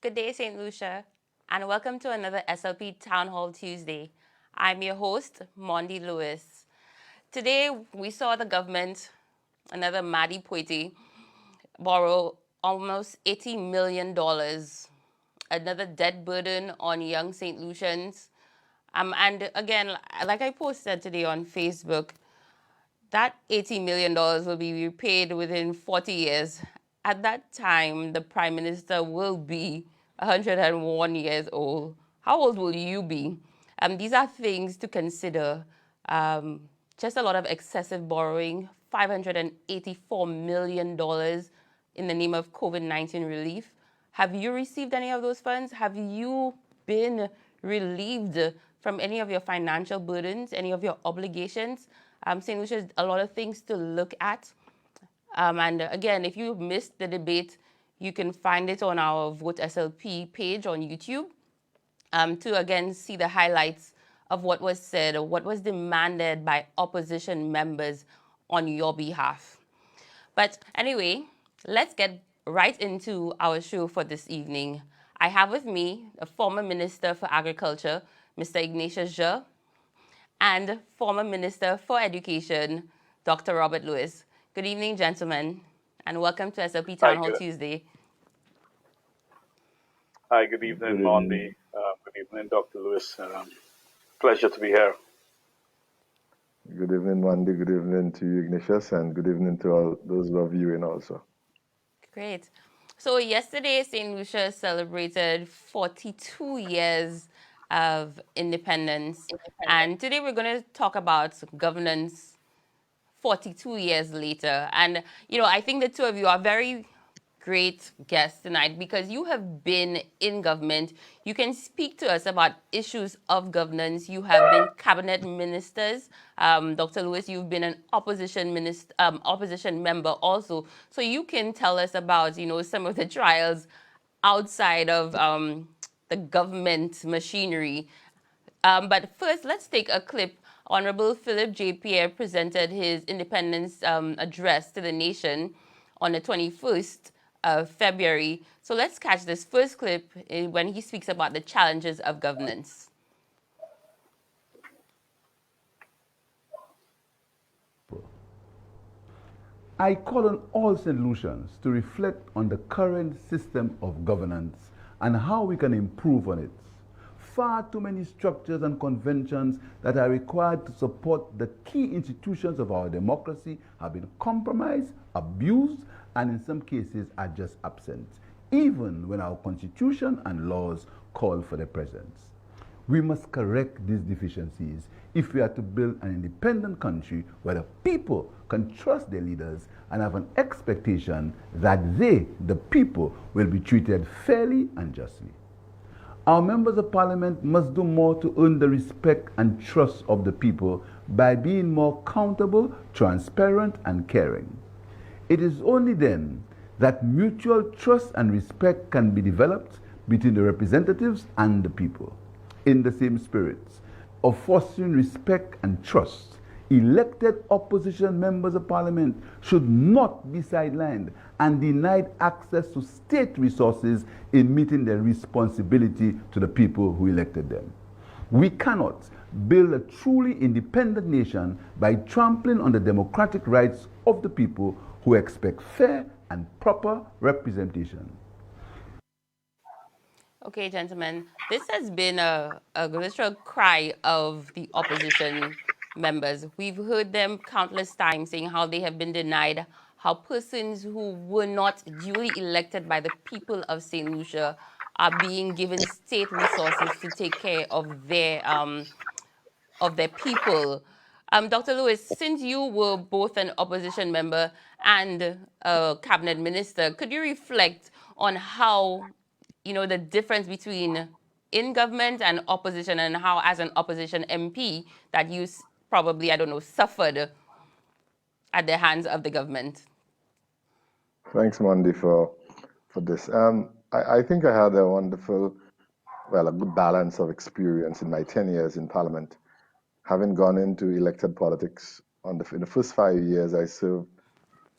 Good day, St. Lucia, and welcome to another SLP Town Hall Tuesday. I'm your host, Mondi Lewis. Today, we saw the government, another Maddie Poiti, borrow almost $80 million, another debt burden on young St. Lucians. And again, like I posted today on Facebook, that $80 million will be repaid within 40 years. At that time, the Prime Minister will be 101 years old. How old will you be? These are things to consider. Just a lot of excessive borrowing, $584 million in the name of COVID-19 relief. Have you received any of those funds? Have you been relieved from any of your financial burdens, any of your obligations? St. Lucia has a lot of things to look at. And again, if you missed the debate, you can find it on our Vote SLP page on YouTube to again see the highlights of what was said or what was demanded by opposition members on your behalf. But anyway, let's get right into our show for this evening. I have with me the former Minister for Agriculture, Mr. Ignatius Zhe, and former Minister for Education, Dr. Robert Lewis. Good evening, gentlemen, and welcome to SLP Town Hall Tuesday. Hi, good evening, Mondi. Good evening, Dr. Lewis. Pleasure to be here. Good evening, Mondi. Good evening to you, Ignatius, and good evening to all those who are viewing also. Great. So yesterday, St. Lucia celebrated 42 years of independence. And today we're going to talk about governance 42 years later. And, I think the two of you are very great guests tonight because you have been in government. You can speak to us about issues of governance. You have been cabinet ministers. Dr. Lewis, you've been an opposition member also. So you can tell us about, some of the trials outside of the government machinery. But first, let's take a clip. Honorable Philip J. Pierre presented his independence address to the nation on the 21st of February. So let's catch this first clip when he speaks about the challenges of governance. I call on all St. Lucians to reflect on the current system of governance and how we can improve on it. Far too many structures and conventions that are required to support the key institutions of our democracy have been compromised, abused, and in some cases are just absent, even when our constitution and laws call for their presence. We must correct these deficiencies if we are to build an independent country where the people can trust their leaders and have an expectation that they, the people, will be treated fairly and justly. Our members of parliament must do more to earn the respect and trust of the people by being more accountable, transparent, and caring. It is only then that mutual trust and respect can be developed between the representatives and the people. In the same spirit of fostering respect and trust, elected opposition members of parliament should not be sidelined and denied access to state resources in meeting their responsibility to the people who elected them. We cannot build a truly independent nation by trampling on the democratic rights of the people who expect fair and proper representation. Okay, gentlemen, this has been a literal cry of the opposition members. We've heard them countless times saying how they have been denied, how persons who were not duly elected by the people of St. Lucia are being given state resources to take care of their people. Dr. Lewis, since you were both an opposition member and a cabinet minister, could you reflect on how, the difference between in government and opposition, and how, as an opposition MP, that you probably, suffered at the hands of the government? Thanks, Mondi, for this. I think I had a wonderful, a good balance of experience in my 10 years in Parliament. Having gone into elected politics in the first 5 years, I served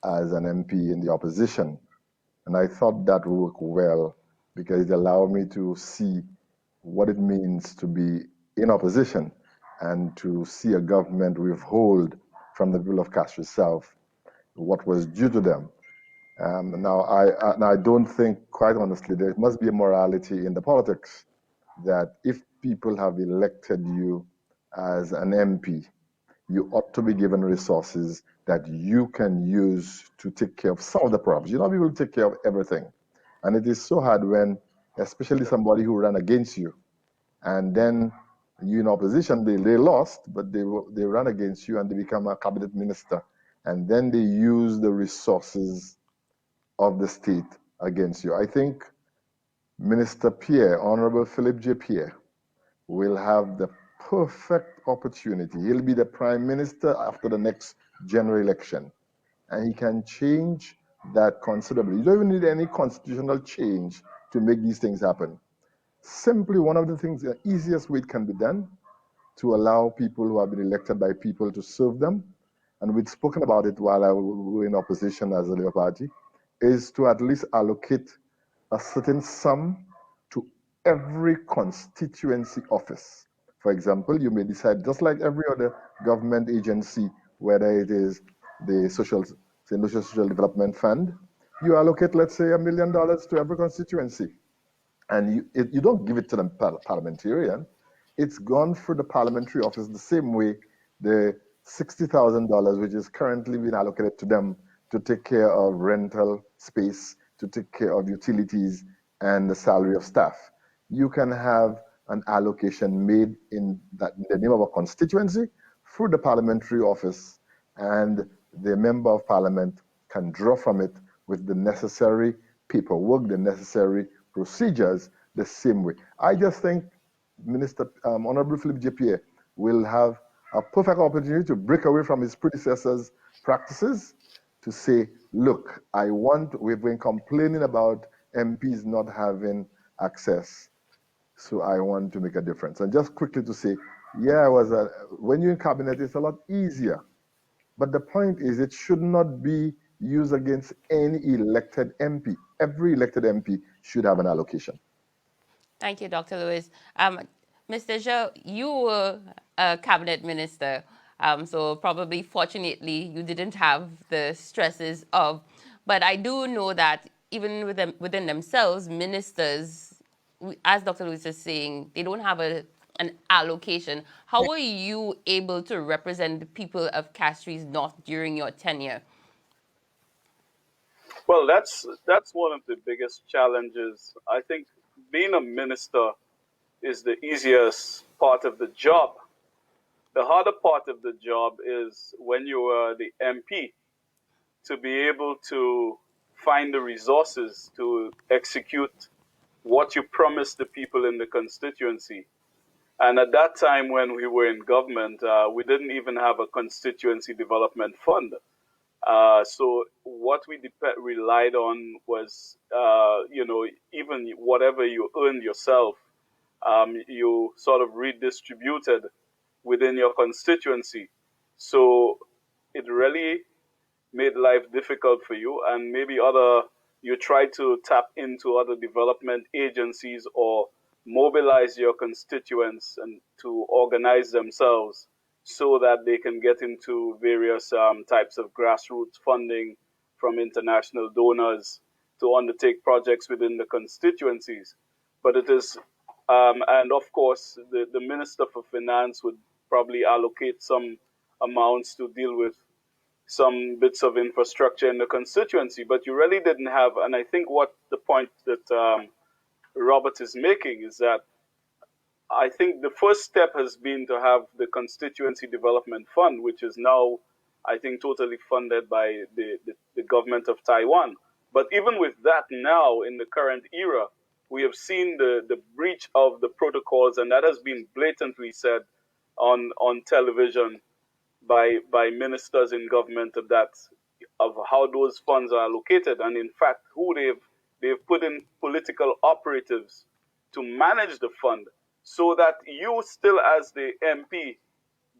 as an MP in the opposition, and I thought that worked well because it allowed me to see what it means to be in opposition and to see a government withhold from the people of Castro South what was due to them. Now, I don't think, quite honestly, there must be a morality in the politics that if people have elected you as an MP, you ought to be given resources that you can use to take care of some of the problems. You're not able to take care of everything. And it is so hard when, especially somebody who ran against you, and then you in opposition, they lost, but they ran against you and they become a cabinet minister. And then they use the resources of the state against you. I think Minister Pierre, Honorable Philip J. Pierre, will have the perfect opportunity. He'll be the prime minister after the next general election, and he can change that considerably. You don't even need any constitutional change to make these things happen. Simply, one of the things, the easiest way it can be done to allow people who have been elected by people to serve them, and we'd spoken about it while I was in opposition as a Labour Party, is to at least allocate a certain sum to every constituency office. For example, you may decide, just like every other government agency, whether it is the Social Development Fund, you allocate, let's say, $1 million to every constituency. And you don't give it to the parliamentarian. It's gone through the parliamentary office the same way the $60,000, which is currently being allocated to them to take care of rental space, to take care of utilities and the salary of staff. You can have an allocation made in the name of a constituency through the parliamentary office, and the member of parliament can draw from it with the necessary paperwork, the necessary procedures the same way. I just think Honorable Philip J. Pierre will have a perfect opportunity to break away from his predecessors' practices to say, look, we've been complaining about MPs not having access, so I want to make a difference. And just quickly to say, yeah, when you're in cabinet, it's a lot easier. But the point is, it should not be used against any elected MP. Every elected MP should have an allocation. Thank you, Dr. Lewis. Mr. Zhou, you were a cabinet minister, so probably fortunately you didn't have the stresses of, but I do know that even within themselves, ministers, as Dr. Lewis is saying, they don't have an allocation. How were you able to represent the people of Castries North during your tenure? Well, that's one of the biggest challenges. I think being a minister is the easiest part of the job. The harder part of the job is when you are the MP, to be able to find the resources to execute what you promised the people in the constituency. And at that time when we were in government, we didn't even have a constituency development fund. So what we relied on was, even whatever you earned yourself, you sort of redistributed within your constituency. So it really made life difficult for you, and maybe you try to tap into other development agencies or mobilize your constituents and to organize themselves so that they can get into various types of grassroots funding from international donors to undertake projects within the constituencies. But it is, and of course, the Minister for Finance would probably allocate some amounts to deal with some bits of infrastructure in the constituency, but you really didn't have. And I think what the point that Robert is making is that I think the first step has been to have the Constituency Development Fund, which is now, I think, totally funded by the government of Taiwan. But even with that now, in the current era, we have seen the breach of the protocols, and that has been blatantly said on television by ministers in government of how those funds are allocated, and in fact who they've put in political operatives to manage the fund, so that you still as the MP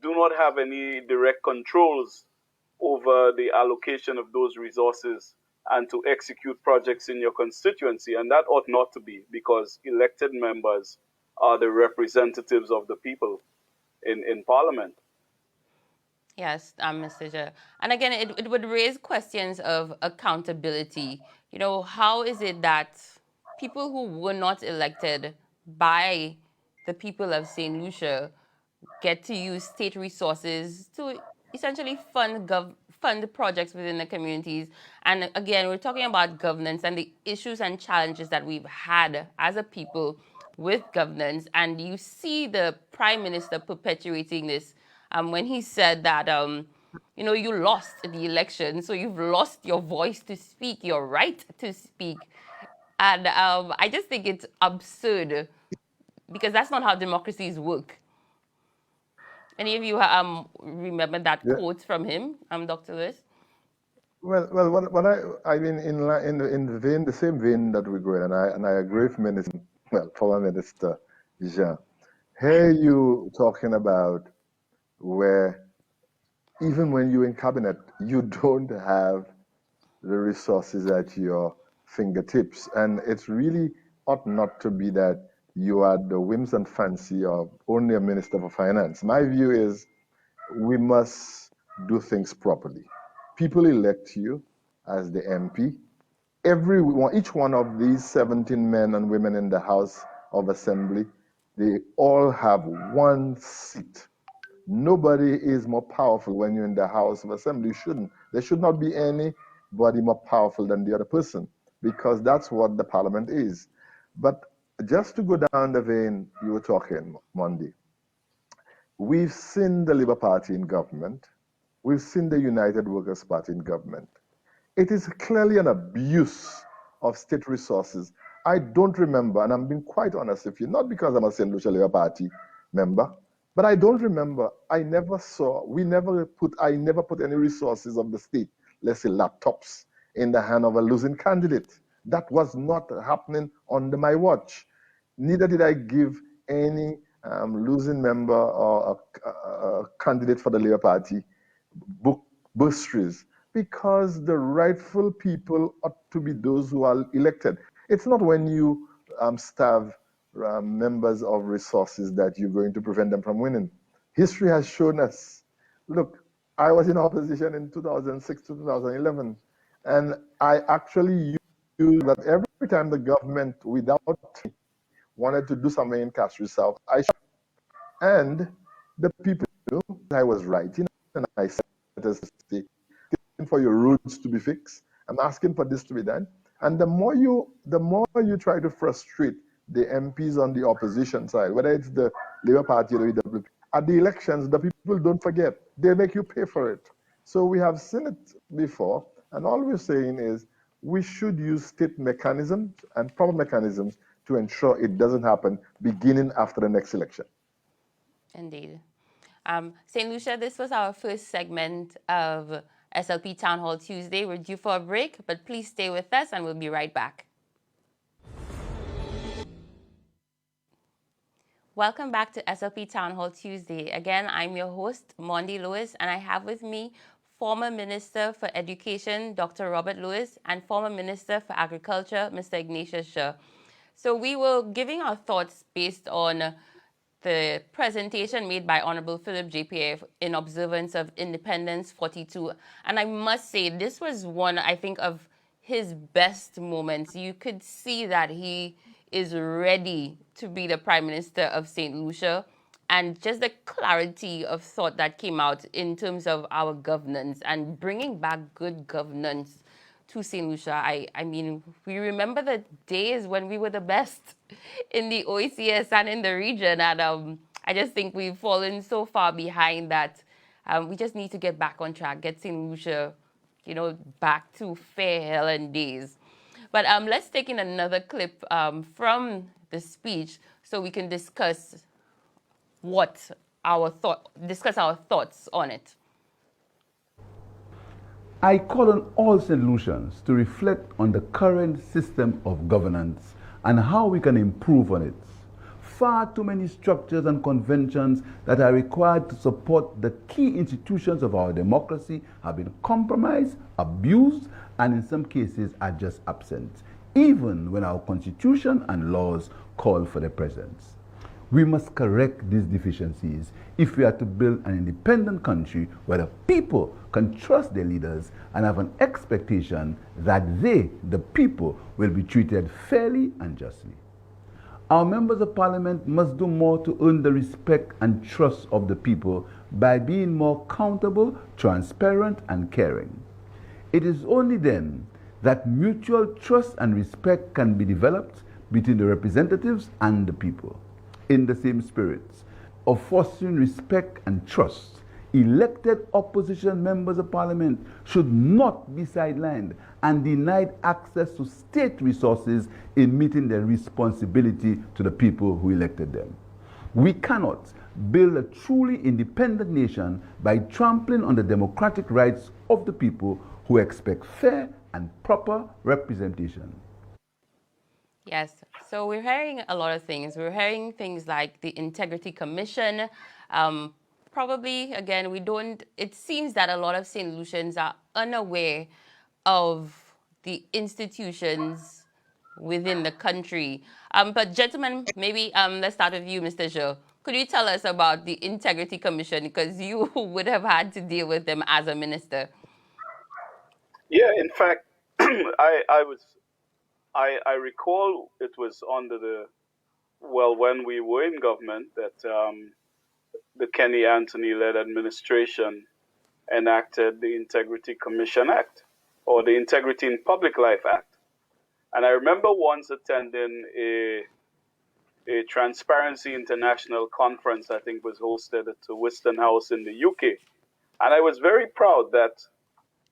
do not have any direct controls over the allocation of those resources and to execute projects in your constituency. And that ought not to be, because elected members are the representatives of the people in Parliament. Yes, Mr. Chair. And again, it would raise questions of accountability. You know, how is it that people who were not elected by the people of St. Lucia get to use state resources to essentially fund projects within the communities? And again, we're talking about governance and the issues and challenges that we've had as a people with governance. And you see the Prime Minister perpetuating this when he said that, you know, you lost the election, so you've lost your voice to speak, your right to speak. And I just think it's absurd, because that's not how democracies work. Any of you remember that Yeah. quote from him, Dr. Lewis? Well, what I mean, in the same vein that we go in, and I agree with former Minister Jean. Here you talking about where even when you're in cabinet, you don't have the resources at your fingertips, and it's really ought not to be that you are the whims and fancy of only a minister for finance. My view is we must do things properly. People elect you as the MP. Each one of these 17 men and women in the House of Assembly, they all have one seat. Nobody is more powerful when you're in the House of Assembly. There should not be anybody more powerful than the other person, because that's what the Parliament is. But just to go down the vein you were talking, Monday, we've seen the Labour Party in government. We've seen the United Workers' Party in government. It is clearly an abuse of state resources. I don't remember, and I'm being quite honest with you, not because I'm a St. Lucia Labour Party member, but I don't remember. I never put any resources of the state, let's say laptops, in the hand of a losing candidate. That was not happening under my watch. Neither did I give any losing member or a candidate for the Labour Party bursaries, because the rightful people ought to be those who are elected. It's not when you starve members of resources that you're going to prevent them from winning. History has shown us. Look, I was in opposition in 2006 to 2011, and I actually used that every time the government, without me, wanted to do something in Castro South, and the people knew I was right. And I said, for your roads to be fixed. I'm asking for this to be done. And the more you try to frustrate the MPs on the opposition side, whether it's the Labour Party or the EWP, at the elections, the people don't forget. They make you pay for it. So we have seen it before, and all we're saying is we should use state mechanisms and proper mechanisms to ensure it doesn't happen beginning after the next election. Indeed. St. Lucia, this was our first segment of SLP Town Hall Tuesday. We're due for a break, but please stay with us and we'll be right back. Welcome back to SLP Town Hall Tuesday. Again, I'm your host, Mondi Lewis, and I have with me former Minister for Education, Dr. Robert Lewis, and former Minister for Agriculture, Mr. Ignatius Shaw. So we were giving our thoughts based on the presentation made by Honorable Philip JPA in observance of Independence 42. And I must say, this was one, I think, of his best moments. You could see that he is ready to be the Prime Minister of St. Lucia, and just the clarity of thought that came out in terms of our governance and bringing back good governance to St. Lucia. I mean, we remember the days when we were the best in the OECS and in the region, and I just think we've fallen so far behind that we just need to get back on track, get St. Lucia, you know, back to fair Helen days. But let's take in another clip from the speech so we can discuss our thoughts on it. I call on all St. Lucians to reflect on the current system of governance and how we can improve on it. Far too many structures and conventions that are required to support the key institutions of our democracy have been compromised, abused, and in some cases are just absent, even when our constitution and laws call for their presence. We must correct these deficiencies if we are to build an independent country where the people can trust their leaders and have an expectation that they, the people, will be treated fairly and justly. Our members of parliament must do more to earn the respect and trust of the people by being more accountable, transparent, and caring. It is only then that mutual trust and respect can be developed between the representatives and the people. In the same spirit of fostering respect and trust, elected opposition members of parliament should not be sidelined and denied access to state resources in meeting their responsibility to the people who elected them. We cannot build a truly independent nation by trampling on the democratic rights of the people who expect fair and proper representation. Yes. So we're hearing a lot of things. We're hearing things like the Integrity Commission. Probably, again, it seems that a lot of St. Lucians are unaware of the institutions within the country. But gentlemen, maybe let's start with you, Mr. Zhou. Could you tell us about the Integrity Commission? Because you would have had to deal with them as a minister. Yeah, in fact, I recall it was under when we were in government that the Kenny Anthony-led administration enacted the Integrity Commission Act, or the Integrity in Public Life Act. And I remember once attending a Transparency International conference, I think was hosted at the Western House in the UK. And I was very proud that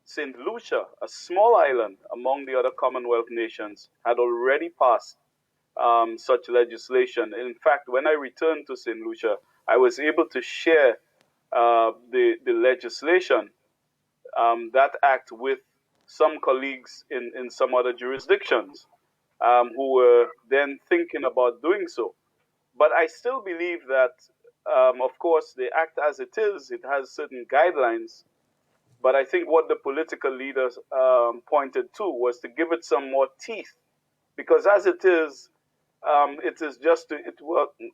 St. Lucia, a small island among the other Commonwealth nations, had already passed such legislation. In fact, when I returned to St. Lucia, I was able to share the legislation, that act, with some colleagues in some other jurisdictions who were then thinking about doing so. But I still believe that, of course, the act as it is, it has certain guidelines. But I think what the political leaders pointed to was to give it some more teeth, because as it is just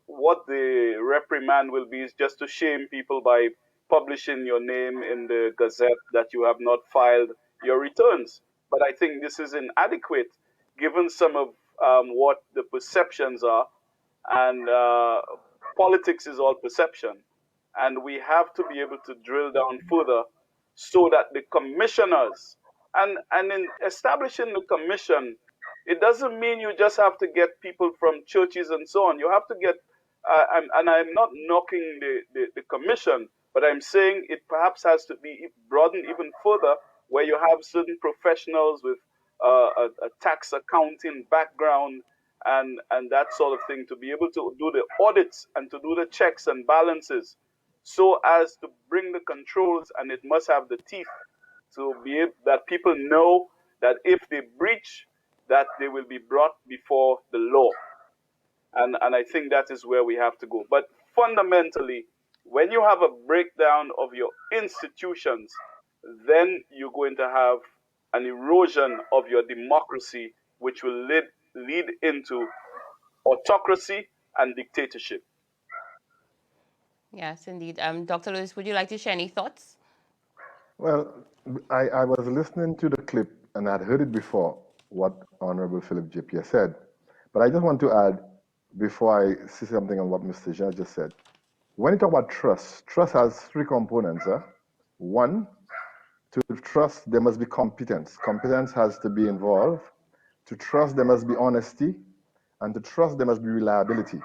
what the reprimand will be is just to shame people by publishing your name in the Gazette that you have not filed your returns. But I think this is inadequate given some of what the perceptions are, and politics is all perception. And we have to be able to drill down further so that the commissioners, and in establishing the commission, it doesn't mean you just have to get people from churches and so on. You have to get, and I'm not knocking the commission, but I'm saying it perhaps has to be broadened even further, where you have certain professionals with a tax accounting background and that sort of thing to be able to do the audits and to do the checks and balances, so as to bring the controls, and it must have the teeth to be able, that people know that if they breach, that they will be brought before the law. And I think that is where we have to go. But fundamentally, when you have a breakdown of your institutions, then you're going to have an erosion of your democracy, which will lead into autocracy and dictatorship. Yes, indeed. Dr. Lewis, would you like to share any thoughts? Well, I was listening to the clip and I'd heard it before, what Honorable Philip J.P. said. But I just want to add, before I say something on what Mr. Jean just said, when you talk about trust, trust has three components. One, to trust, there must be competence. Competence has to be involved. To trust, there must be honesty. And to trust, there must be reliability.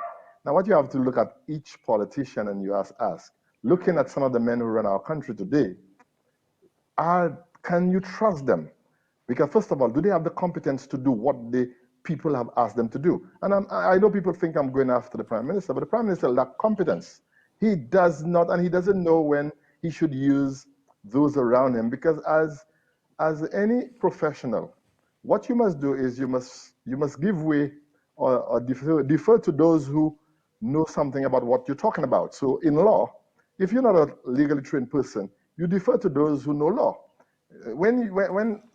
Now, what you have to look at each politician and you ask, looking at some of the men who run our country today, can you trust them? Because first of all, do they have the competence to do what the people have asked them to do? And I know people think I'm going after the Prime Minister, but the Prime Minister lacks competence. He does not, and he doesn't know when he should use those around him, because as any professional, what you must do is you must give way or defer to those who know something about what you're talking about. So in law, if you're not a legally trained person, you defer to those who know law.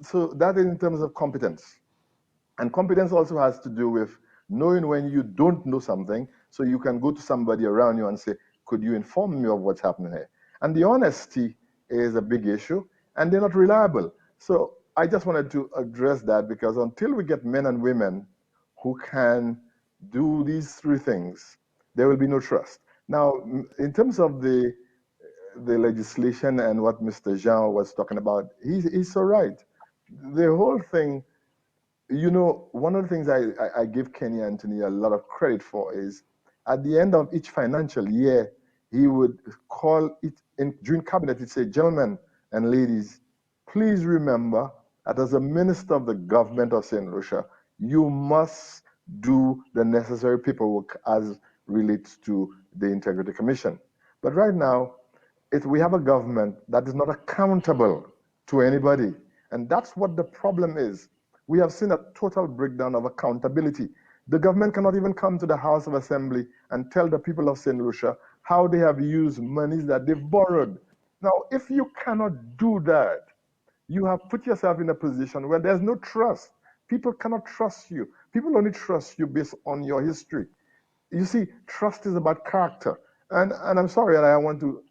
So that is in terms of competence. And competence also has to do with knowing when you don't know something, so you can go to somebody around you and say, could you inform me of what's happening here? And the honesty is a big issue, and they're not reliable. So I just wanted to address that, because until we get men and women who can do these three things, there will be no trust. Now, in terms of the legislation and what Mr. Jean was talking about, he's so right. The whole thing, one of the things I give Kenny Anthony a lot of credit for is at the end of each financial year, he would call it during cabinet, he'd say, gentlemen and ladies, please remember that as a minister of the government of St. Lucia, you must do the necessary paperwork as relates to the Integrity Commission. But right now, we have a government that is not accountable to anybody. And that's what the problem is. We have seen a total breakdown of accountability. The government cannot even come to the House of Assembly and tell the people of St. Lucia how they have used monies that they've borrowed. Now, if you cannot do that, you have put yourself in a position where there's no trust. People cannot trust you. People only trust you based on your history. You see, trust is about character. And I'm sorry that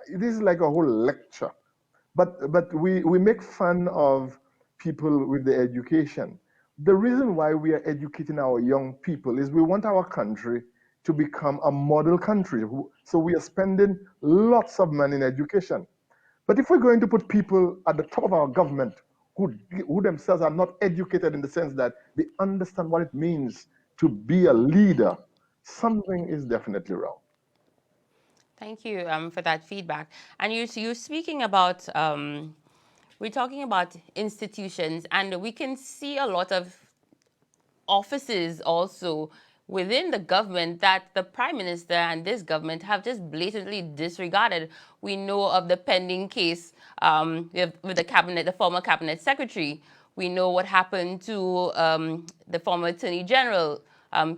this is like a whole lecture. But we make fun of people with the education. The reason why we are educating our young people is we want our country to become a model country. So we are spending lots of money in education. But if we're going to put people at the top of our government who themselves are not educated in the sense that they understand what it means to be a leader, something is definitely wrong. Thank you for that feedback. And you're speaking about, we're talking about institutions, and we can see a lot of offices also within the government that the Prime Minister and this government have just blatantly disregarded. We know of the pending case with the former cabinet secretary. We know what happened to the former Attorney General,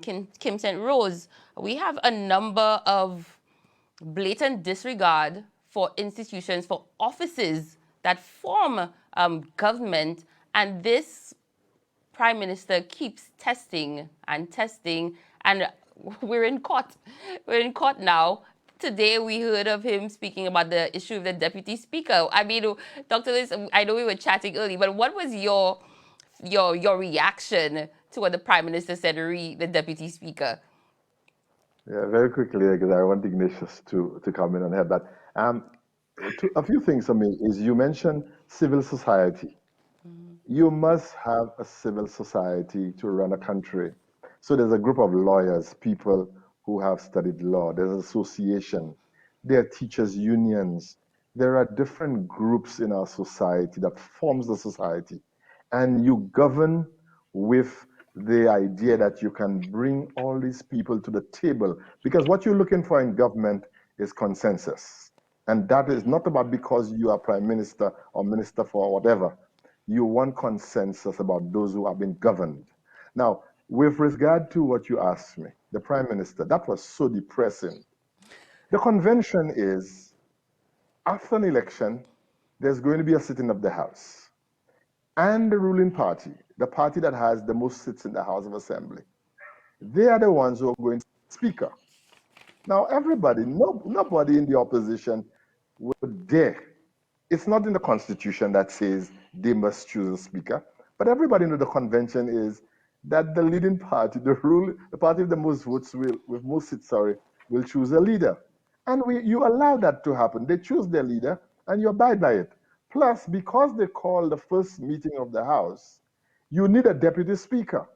Kim St. Rose. We have a number of blatant disregard for institutions, for offices that form government, and this Prime Minister keeps testing and testing, and we're in court. We're in court now. Today we heard of him speaking about the issue of the Deputy Speaker. I mean, Dr. Liz, I know we were chatting early, but what was your reaction to what the Prime Minister said re the Deputy Speaker? Yeah, very quickly, because I want Ignatius to come in on that. But a few things for me is you mentioned civil society. You must have a civil society to run a country. So there's a group of lawyers, people who have studied law. There's an association. There are teachers' unions. There are different groups in our society that forms the society. And you govern with the idea that you can bring all these people to the table. Because what you're looking for in government is consensus. And that is not about because you are prime minister or minister for whatever. You want consensus about those who have been governed. Now, with regard to what you asked me, the prime minister, that was so depressing. The convention is, after an election, there's going to be a sitting of the House. And the ruling party, the party that has the most seats in the House of Assembly, they are the ones who are going to be speaker. Now, nobody in the opposition would dare. It's not in the Constitution that says they must choose a speaker, but everybody knows the convention is that the leading party, the party with the most votes, with most seats, will choose a leader. And you allow that to happen. They choose their leader, and you abide by it. Plus, because they call the first meeting of the House, you need a deputy speaker.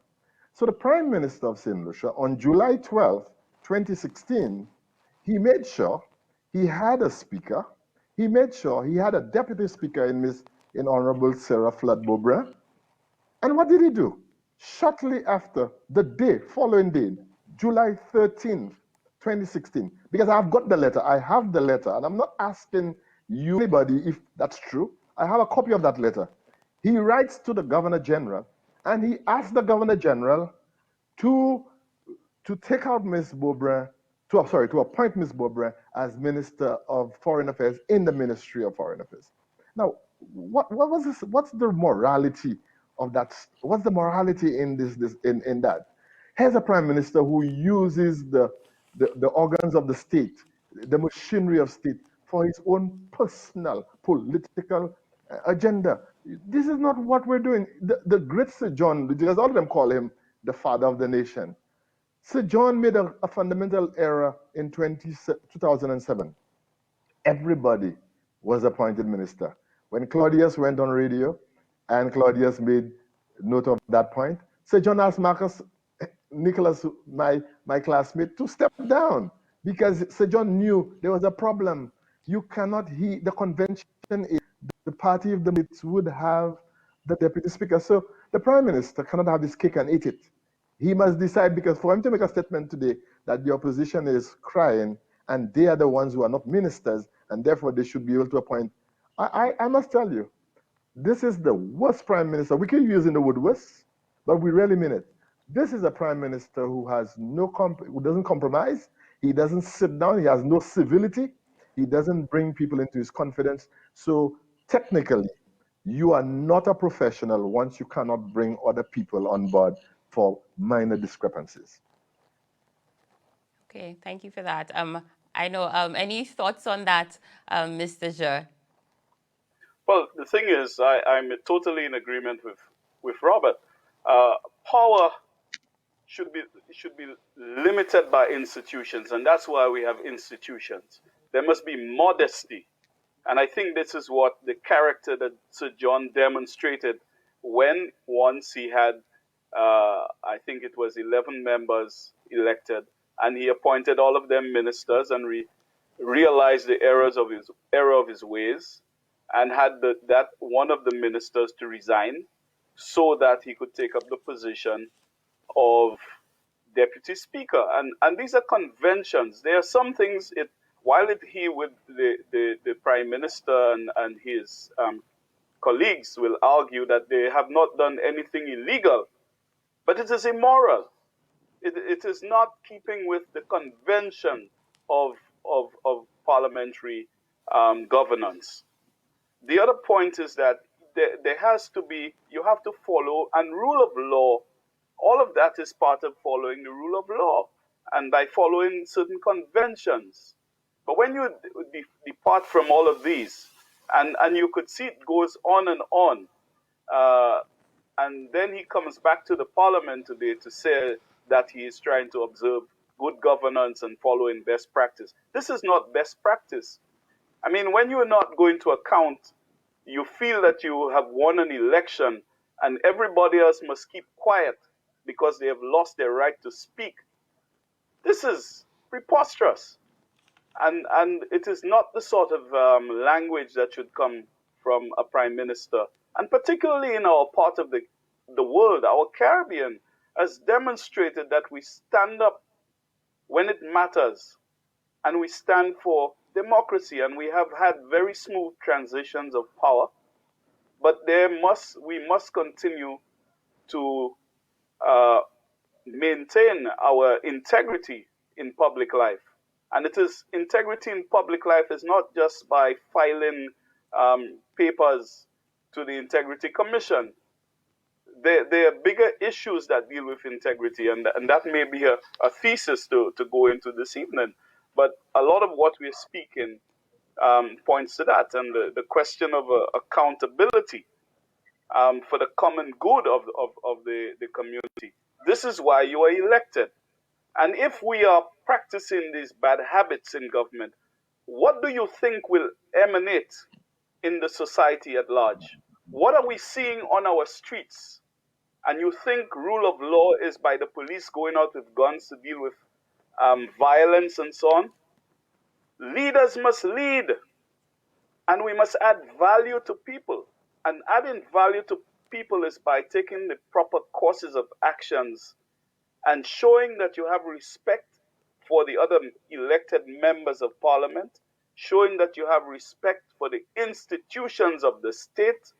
So the Prime Minister of St. Lucia, on July 12, 2016, he made sure he had a speaker. He made sure he had a deputy speaker in Honorable Sarah Flood-Beaubrun. And what did he do? Shortly after, following day, July 13th, 2016, because I've got the letter, I have the letter, and I'm not asking you, anybody, if that's true. I have a copy of that letter. He writes to the Governor General, and he asks the Governor General to to take out Ms. Bobra, to appoint Ms. Bobra as Minister of Foreign Affairs in the Ministry of Foreign Affairs. Now, what was this? What's the morality of that? What's the morality in in that? Here's a prime minister who uses the organs of the state, the machinery of state, for his own personal political agenda. This is not what we're doing. The great Sir John, because all of them call him the father of the nation. Sir John made a fundamental error in 2007. Everybody was appointed minister. When Claudius went on radio and Claudius made note of that point, Sir John asked Marcus Nicholas, my classmate, to step down because Sir John knew there was a problem. You cannot, the convention is the party of the states would have the deputy speaker. So the prime minister cannot have his cake and eat it. He must decide, because for him to make a statement today that the opposition is crying and they are the ones who are not ministers and therefore they should be able to appoint. I must tell you, this is the worst prime minister. We keep using the word worst, but we really mean it. This is a prime minister who has who doesn't compromise. He doesn't sit down. He has no civility. He doesn't bring people into his confidence. So technically, you are not a professional once you cannot bring other people on board for minor discrepancies. Okay, thank you for that. I know, any thoughts on that, Mr. Jur? Well, the thing is, I'm totally in agreement with Robert. Power should be limited by institutions, and that's why we have institutions. There must be modesty, and I think this is what the character that Sir John demonstrated when once he had, I think it was 11 members elected, and he appointed all of them ministers and realized the error of his ways, and had that one of the ministers to resign so that he could take up the position of deputy speaker. And these are conventions. There are some things, while he with the prime minister and his colleagues will argue that they have not done anything illegal, but it is immoral. It is not keeping with the convention of parliamentary governance. The other point is that there has to be, you have to follow, and rule of law, all of that is part of following the rule of law and by following certain conventions. But when you depart from all of these, and you could see it goes on, and then he comes back to the parliament today to say that he is trying to observe good governance and following best practice. This is not best practice. I mean, when you're not going to account, you feel that you have won an election and everybody else must keep quiet because they have lost their right to speak. This is preposterous. And it is not the sort of language that should come from a prime minister. And particularly in our part of the world, our Caribbean has demonstrated that we stand up when it matters and we stand for democracy, and we have had very smooth transitions of power, but we must continue to maintain our integrity in public life. And integrity in public life is not just by filing papers to the Integrity Commission. There are bigger issues that deal with integrity, and that may be a thesis to go into this evening. But a lot of what we're speaking points to that, and the question of accountability for the common good of the community. This is why you are elected. And if we are practicing these bad habits in government, what do you think will emanate in the society at large? What are we seeing on our streets? And you think rule of law is by the police going out with guns to deal with violence and so on? Leaders must lead, and we must add value to people. And adding value to people is by taking the proper courses of actions and showing that you have respect for the other elected members of parliament, showing that you have respect for the institutions of the state.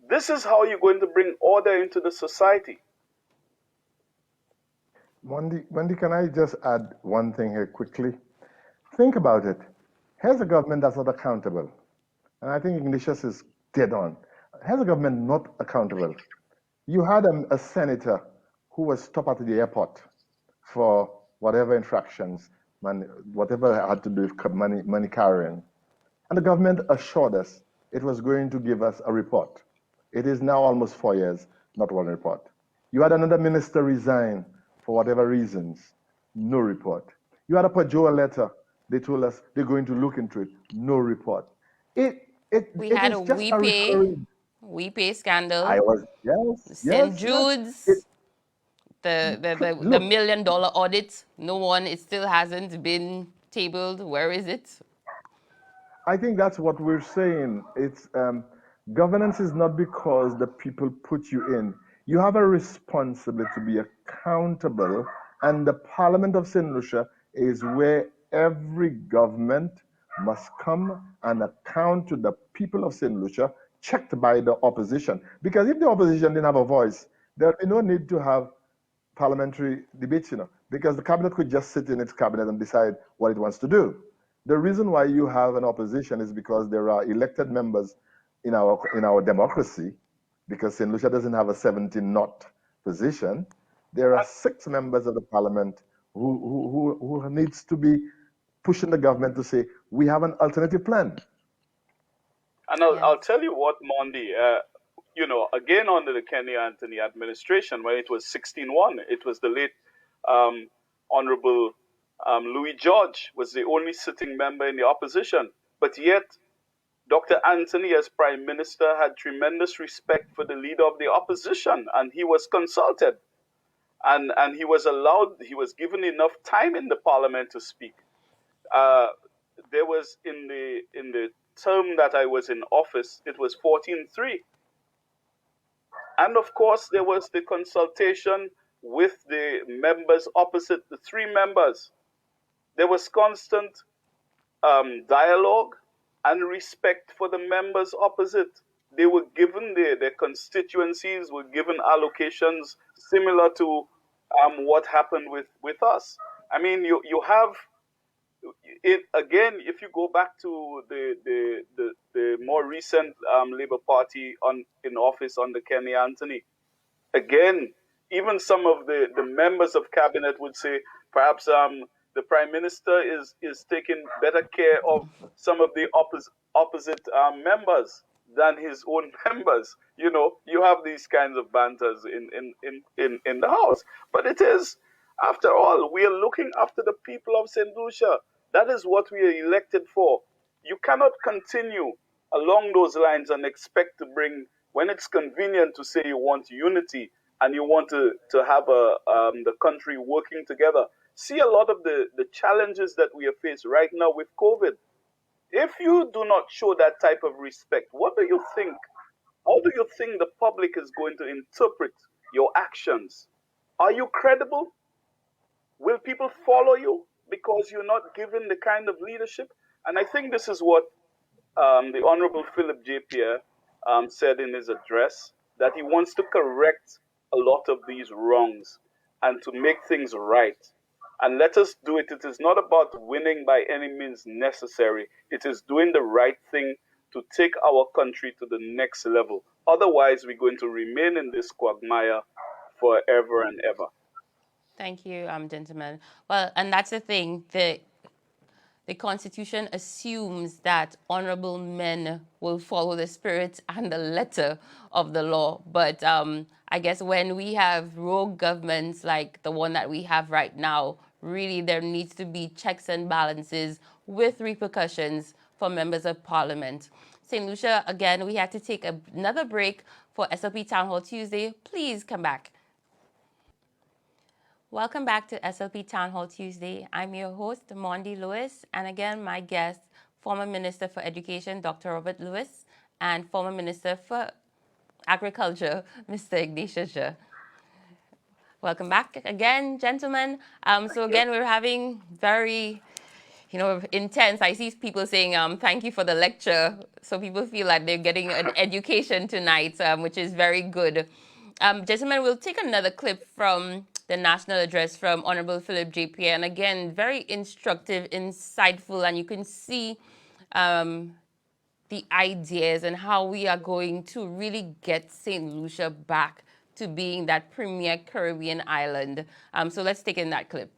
This is how you're going to bring order into the society. Wendy, can I just add one thing here quickly? Think about it. Here's a government that's not accountable. And I think Ignatius is dead on. Here's a government not accountable. You had a senator who was stopped at the airport for whatever infractions, whatever had to do with money carrying. And the government assured us it was going to give us a report. It is now almost 4 years, not one report. You had another minister resign for whatever reasons, no report. You had a Pajoa letter. They told us they're going to look into it, no report. We It had a is just a recurring. We Pay scandal, I was, yes, St. yes, yes. It, Jude's, the look, $1 million audit. No one, it still hasn't been tabled. Where is it? I think that's what we're saying. It's governance is not because the people put you in. You have a responsibility to be accountable, and the Parliament of St. Lucia is where every government must come and account to the people of St. Lucia, checked by the opposition. Because if the opposition didn't have a voice, there would be no need to have parliamentary debates, because the cabinet could just sit in its cabinet and decide what it wants to do. The reason why you have an opposition is because there are elected members in our democracy, because St. Lucia doesn't have a 17 not position. There are 6 members of the parliament who needs to be pushing the government to say, we have an alternative plan. And I'll tell you what, Mondi, again under the Kenny Anthony administration, when it was 16-1, it was the late Honorable Louis George was the only sitting member in the opposition. But yet, Dr. Anthony, as Prime Minister, had tremendous respect for the leader of the opposition, and he was consulted. And he was given enough time in the parliament to speak. There was in the term that I was in office, it was 14-3. And of course, there was the consultation with the members opposite, the 3 members. There was constant dialogue and respect for the members opposite. They were given their constituencies, were given allocations similar to what happened with us. I mean, you have it again. If you go back to the more recent Labour Party in office under Kenny Anthony, again, even some of the members of cabinet would say perhaps the prime minister is taking better care of some of the opposite members than his own members. You have these kinds of banters in the house, but it is, after all, we are looking after the people of St. Lucia. That is what we are elected for. You cannot continue along those lines and expect to bring, when it's convenient to say you want unity and you want to have the country working together. See a lot of the challenges that we are faced right now with COVID. If you do not show that type of respect, what do you think? How do you think the public is going to interpret your actions? Are you credible? Will people follow you because you're not given the kind of leadership? And I think this is what the Honorable Philip J. Pierre said in his address, that he wants to correct a lot of these wrongs and to make things right. And let us do it. It is not about winning by any means necessary. It is doing the right thing to take our country to the next level. Otherwise, we're going to remain in this quagmire forever and ever. Thank you, gentlemen. Well, and that's the thing. The Constitution assumes that honorable men will follow the spirit and the letter of the law. But I guess when we have rogue governments like the one that we have right now, really there needs to be checks and balances with repercussions for members of parliament. St. Lucia, again, we have to take another break for SLP Town Hall Tuesday. Please come back. Welcome back to SLP Town Hall Tuesday. I'm your host, Mondi Lewis, and again, my guest, former Minister for Education, Dr. Robert Lewis, and former Minister for Agriculture, Mr. Ignatius. Welcome back again, gentlemen. So again, we're having very, intense. I see people saying, thank you for the lecture. So people feel like they're getting an education tonight, which is very good. Gentlemen, we'll take another clip from the national address from Honorable Philip J. Pierre. And again, very instructive, insightful, and you can see the ideas and how we are going to really get St. Lucia back to being that premier Caribbean island. So let's take in that clip.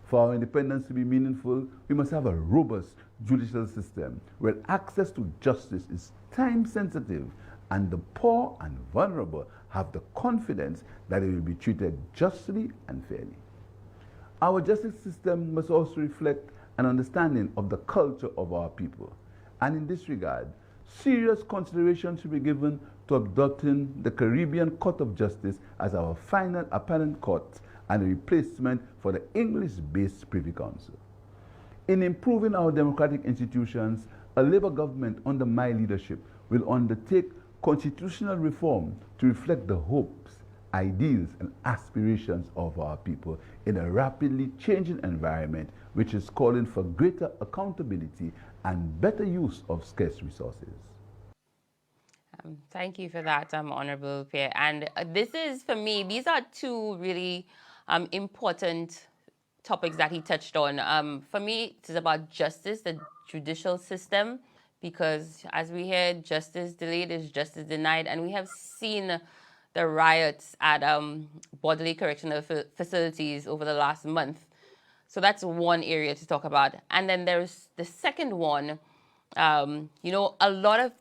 For our independence to be meaningful, we must have a robust judicial system where access to justice is time sensitive and the poor and vulnerable have the confidence that they will be treated justly and fairly. Our justice system must also reflect an understanding of the culture of our people. And in this regard, serious consideration should be given to adopting the Caribbean Court of Justice as our final appellate court and a replacement for the English-based Privy Council. In improving our democratic institutions, a Labour government under my leadership will undertake constitutional reform to reflect the hopes, ideals, and aspirations of our people in a rapidly changing environment which is calling for greater accountability and better use of scarce resources. Thank you for that, Honorable Pierre. And this is, for me, these are two really important topics that he touched on. For me, it is about justice, the judicial system, because as we heard, justice delayed is justice denied. And we have seen the riots at bodily correctional facilities over the last month. So that's one area to talk about. And then there's the second one. You know,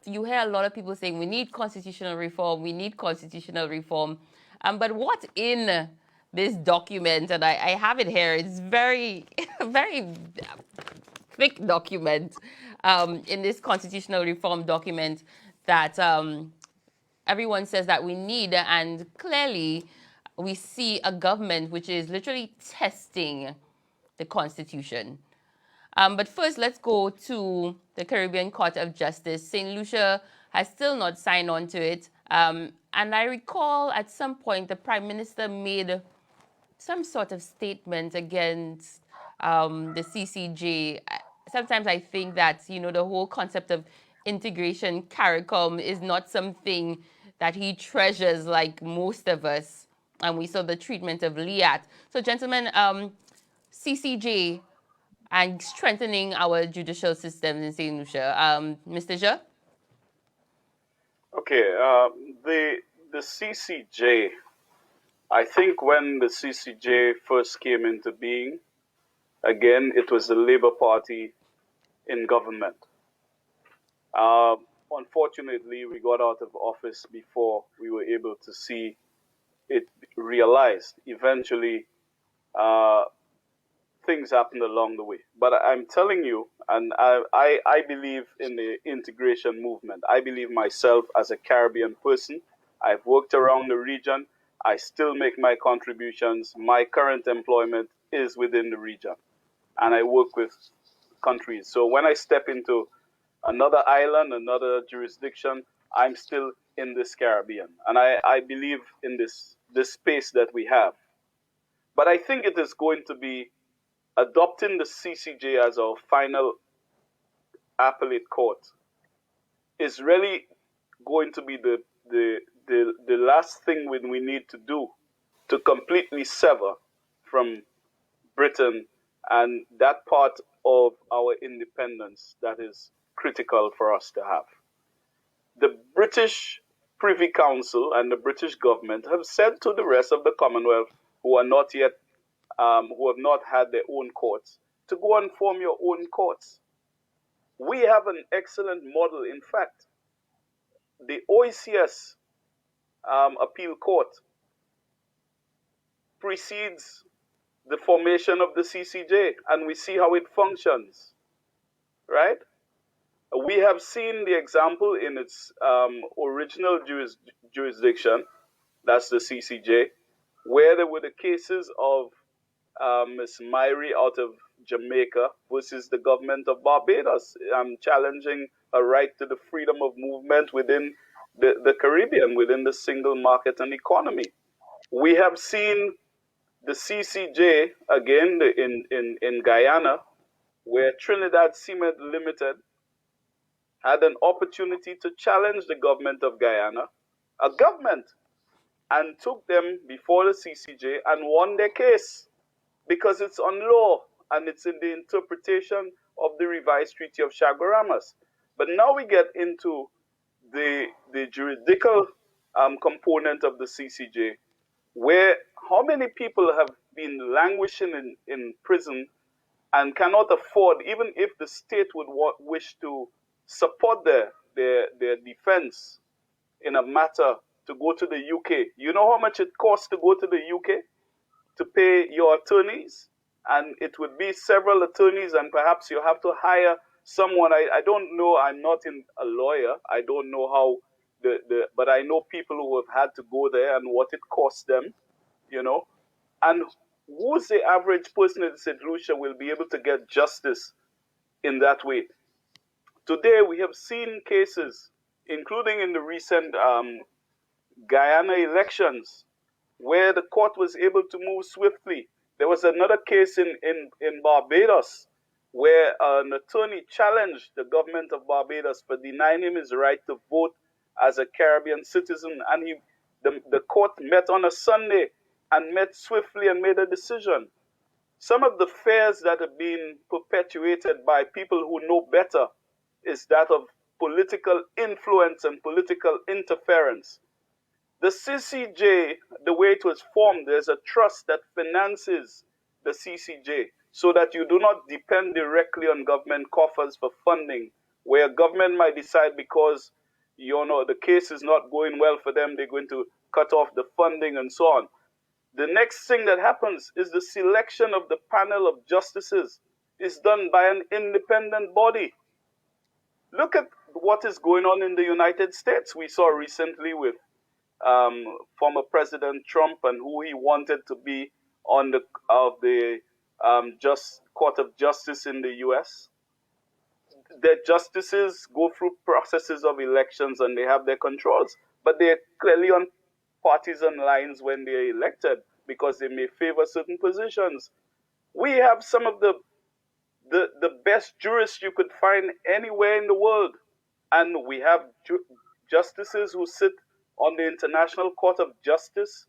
you hear a lot of people saying we need constitutional reform, we need constitutional reform. But what in this document, and I have it here, it's very, very thick document in this constitutional reform document that everyone says that we need, and clearly we see a government which is literally testing the Constitution. But first, let's go to the Caribbean Court of Justice. St. Lucia has still not signed on to it. And I recall at some point the Prime Minister made some sort of statement against the CCJ. Sometimes I think that, you know, the whole concept of integration CARICOM is not something that he treasures like most of us. And we saw the treatment of Liat. So, gentlemen, CCJ and strengthening our judicial systems in St. Lucia. Mr. Ja? Okay, the CCJ, I think when the CCJ first came into being, again, it was the Labour Party in government. Unfortunately, we got out of office before we were able to see it realized. Eventually, things happened along the way. But I'm telling you, and I believe in the integration movement. I believe myself as a Caribbean person. I've worked around the region. I still make my contributions. My current employment is within the region. And I work with countries. So when I step into another island, another jurisdiction, I'm still in this Caribbean. And I believe in this space that we have. But I think it is going to be adopting the CCJ as our final appellate court is really going to be the last thing we need to do to completely sever from Britain and that part of our independence that is critical for us to have. The British Privy Council and the British government have said to the rest of the Commonwealth who are not yet who have not had their own courts, to go and form your own courts. We have an excellent model. In fact, the OECS appeal court precedes the formation of the CCJ, and we see how it functions, right? We have seen the example in its original jurisdiction, that's the CCJ, where there were the cases of Ms. Myrie out of Jamaica versus the government of Barbados, challenging a right to the freedom of movement within the Caribbean, within the single market and economy. We have seen the CCJ again in Guyana, where Trinidad Cement Limited had an opportunity to challenge the government of Guyana, a government and took them before the CCJ and won their case because it's on law and it's in the interpretation of the revised Treaty of Chaguaramas. But now we get into the juridical component of the CCJ, where how many people have been languishing in prison and cannot afford, even if the state would wish to support their defense in a matter, to go to the UK. You know how much it costs to go to the UK to pay your attorneys? And it would be several attorneys, and perhaps you have to hire someone. I don't know. I'm not a lawyer. I don't know how but I know people who have had to go there and what it costs them, you know. And who's the average person in St. Lucia will be able to get justice in that way? Today, we have seen cases, including in the recent Guyana elections, where the court was able to move swiftly. There was another case in Barbados where an attorney challenged the government of Barbados for denying him his right to vote as a Caribbean citizen. And the court met on a Sunday and met swiftly and made a decision. Some of the fears that have been perpetuated by people who know better is that of political influence and political interference. The CCJ, the way it was formed, there's a trust that finances the CCJ so that you do not depend directly on government coffers for funding, where government might decide because the case is not going well for them, they're going to cut off the funding and so on. The next thing that happens is the selection of the panel of justices is done by an independent body. Look at what is going on in the United States. We saw recently with former President Trump and who he wanted to be on the Court of Justice in the U.S. The justices go through processes of elections and they have their controls, but they're clearly on partisan lines when they're elected because they may favor certain positions. We have some of the best jurists you could find anywhere in the world, and we have justices who sit on the International Court of Justice,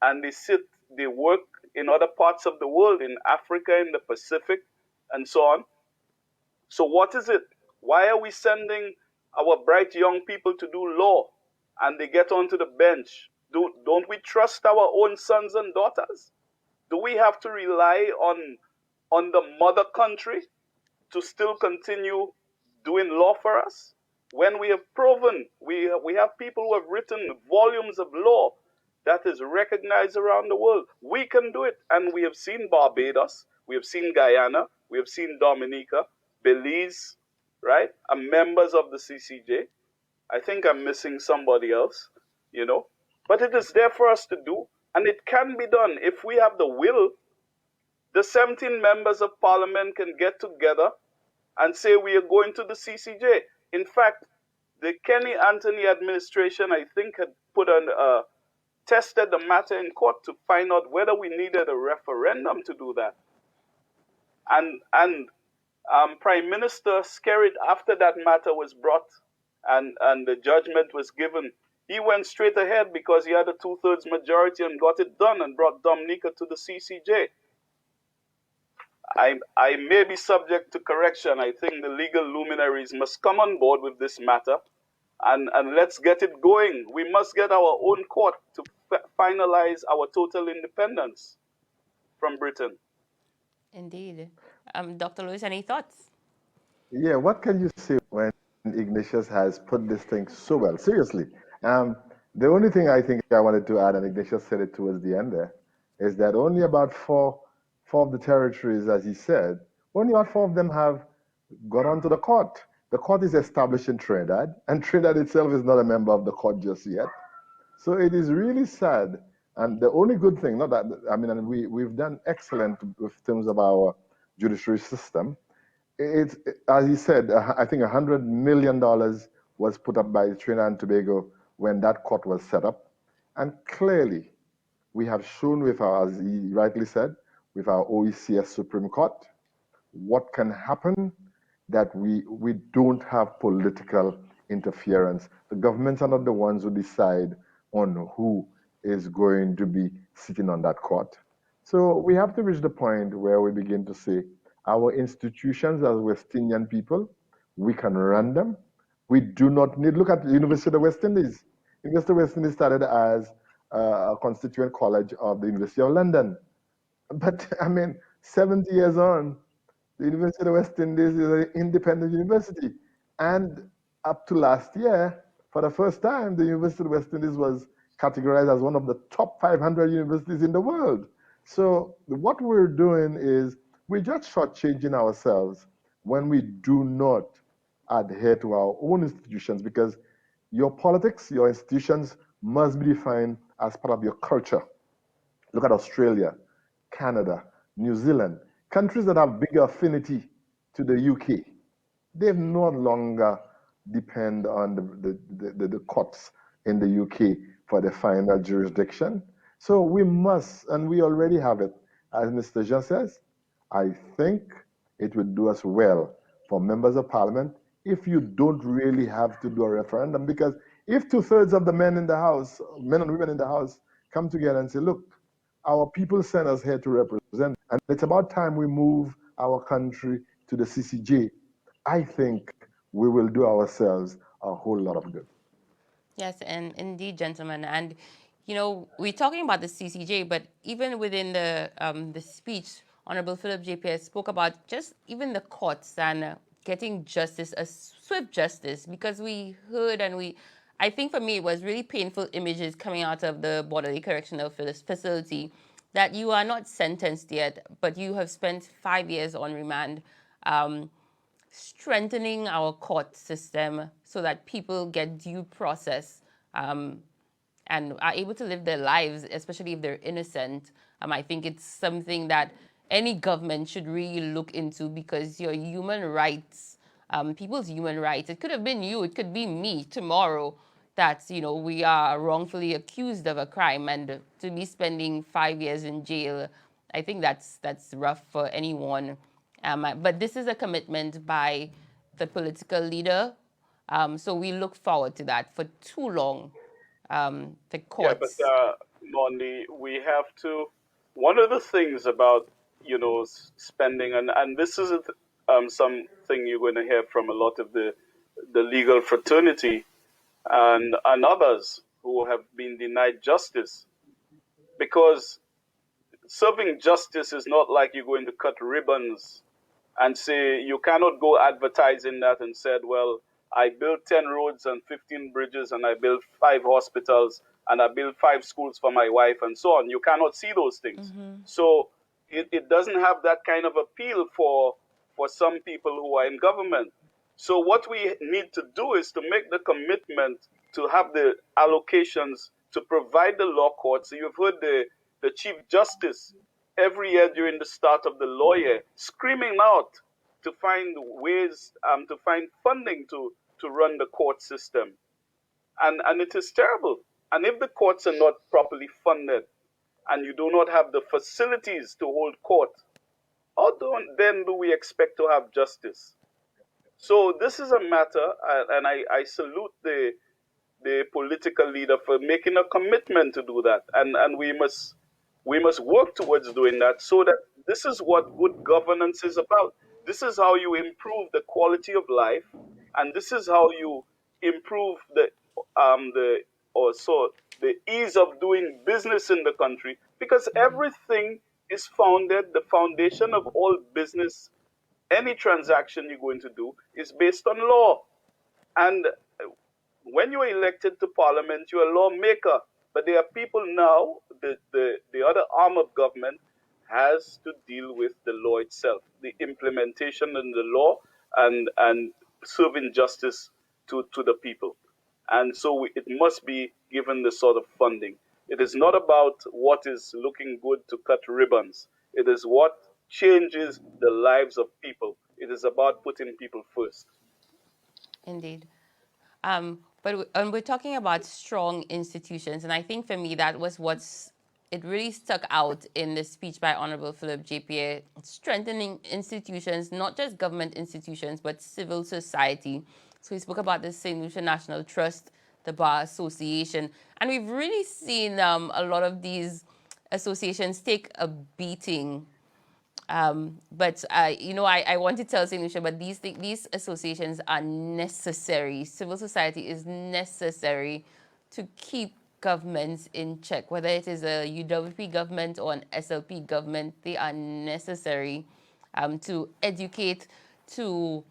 and they work in other parts of the world, in Africa, in the Pacific, and so on. So what is it? Why are we sending our bright young people to do law and they get onto the bench? Don't we trust our own sons and daughters? Do we have to rely on the mother country to still continue doing law for us? When we have proven, we have people who have written volumes of law that is recognized around the world. We can do it. And we have seen Barbados, we have seen Guyana, we have seen Dominica, Belize, right? Are members of the CCJ. I think I'm missing somebody else, But it is there for us to do. And it can be done. If we have the will, the 17 members of parliament can get together and say we are going to the CCJ. In fact, the Kenny Anthony administration, I think, had tested the matter in court to find out whether we needed a referendum to do that. And Prime Minister Skerrit, after that matter was brought and the judgment was given, he went straight ahead because he had a 2/3 majority and got it done and brought Dominica to the CCJ. I may be subject to correction. I think the legal luminaries must come on board with this matter and let's get it going. We must get our own court to finalize our total independence from Britain. Indeed. Dr. Lewis, any thoughts? Yeah, what can you say when Ignatius has put this thing so well? Seriously. The only thing I think I wanted to add, and Ignatius said it towards the end there, is that only about four of the territories, as he said, only about 4 of them have got onto the court. The court is established in Trinidad, and Trinidad itself is not a member of the court just yet. So it is really sad. And the only good thing, not that, I mean, and we've done excellent with terms of our judiciary system. It's, as he said, I think $100 million was put up by Trinidad and Tobago when that court was set up. And clearly, we have shown with our, as he rightly said, with our OECS Supreme Court, what can happen that we don't have political interference. The governments are not the ones who decide on who is going to be sitting on that court. So we have to reach the point where we begin to say our institutions as West Indian people, we can run them. We do not need, look at the University of the West Indies. University of the West Indies started as a constituent college of the University of London. But I mean, 70 years on, the University of the West Indies is an independent university. And up to last year, for the first time, the University of the West Indies was categorized as one of the top 500 universities in the world. So what we're doing is we're just shortchanging ourselves when we do not adhere to our own institutions, because your politics, your institutions must be defined as part of your culture. Look at Australia, Canada, New Zealand, countries that have bigger affinity to the UK. They no longer depend on the courts in the UK for the final jurisdiction. So we must, and we already have it, as Mr. Jean says, I think it would do us well for members of parliament if you don't really have to do a referendum, because if 2/3 of the men in the House, men and women in the House, come together and say, look, our people sent us here to represent, and it's about time we move our country to the CCJ. I think we will do ourselves a whole lot of good. Yes, and indeed, gentlemen. And, you know, we're talking about the CCJ, but even within the speech, Honorable Philip J. Pierce spoke about just even the courts and getting justice, a swift justice, because we heard and I think for me, it was really painful images coming out of the Borderley Correctional Facility that you are not sentenced yet, but you have spent 5 years on remand. Strengthening our court system so that people get due process and are able to live their lives, especially if they're innocent. I think it's something that any government should really look into, because your human rights, people's human rights, it could have been you, it could be me tomorrow, that, you know, we are wrongfully accused of a crime, and to be spending 5 years in jail, I think that's rough for anyone. But this is a commitment by the political leader. So we look forward to that. For too long, the Yeah, but courts. Mondi, we have to. One of the things about spending, and this isn't something you're going to hear from a lot of the legal fraternity and others who have been denied justice, because serving justice is not like you're going to cut ribbons and say you cannot go advertising that and said, well, I built 10 roads and 15 bridges and I built 5 hospitals and I built 5 schools for my wife and so on. You cannot see those things. So it doesn't have that kind of appeal for some people who are in government. So what we need to do is to make the commitment to have the allocations to provide the law courts. So you've heard the Chief Justice every year during the start of the law year screaming out to find ways, to find funding to run the court system. And it is terrible. And if the courts are not properly funded and you do not have the facilities to hold court, then do we expect to have justice? So this is a matter, and I salute the political leader for making a commitment to do that, and we must work towards doing that, so that this is what good governance is about. This is how you improve the quality of life, and this is how you improve the also the ease of doing business in the country, because everything is founded. The foundation of all business, any transaction you're going to do, is based on law. And when you're elected to parliament, you're a lawmaker. But there are people now, the other arm of government has to deal with the law itself, the implementation of the law, and serving justice to the people. And so it must be given the sort of funding. It is not about what is looking good to cut ribbons. It is what changes the lives of people. It is about putting people first. Indeed. But we're talking about strong institutions, and I think for me that was it really stuck out in the speech by Honorable Philip J. Pierre, strengthening institutions, not just government institutions, but civil society. So he spoke about the St. Lucia National Trust, the Bar Association. And we've really seen a lot of these associations take a beating. But I want to tell St. Lucia, but these associations are necessary. Civil society is necessary to keep governments in check, whether it is a UWP government or an SLP government. They are necessary to educate, to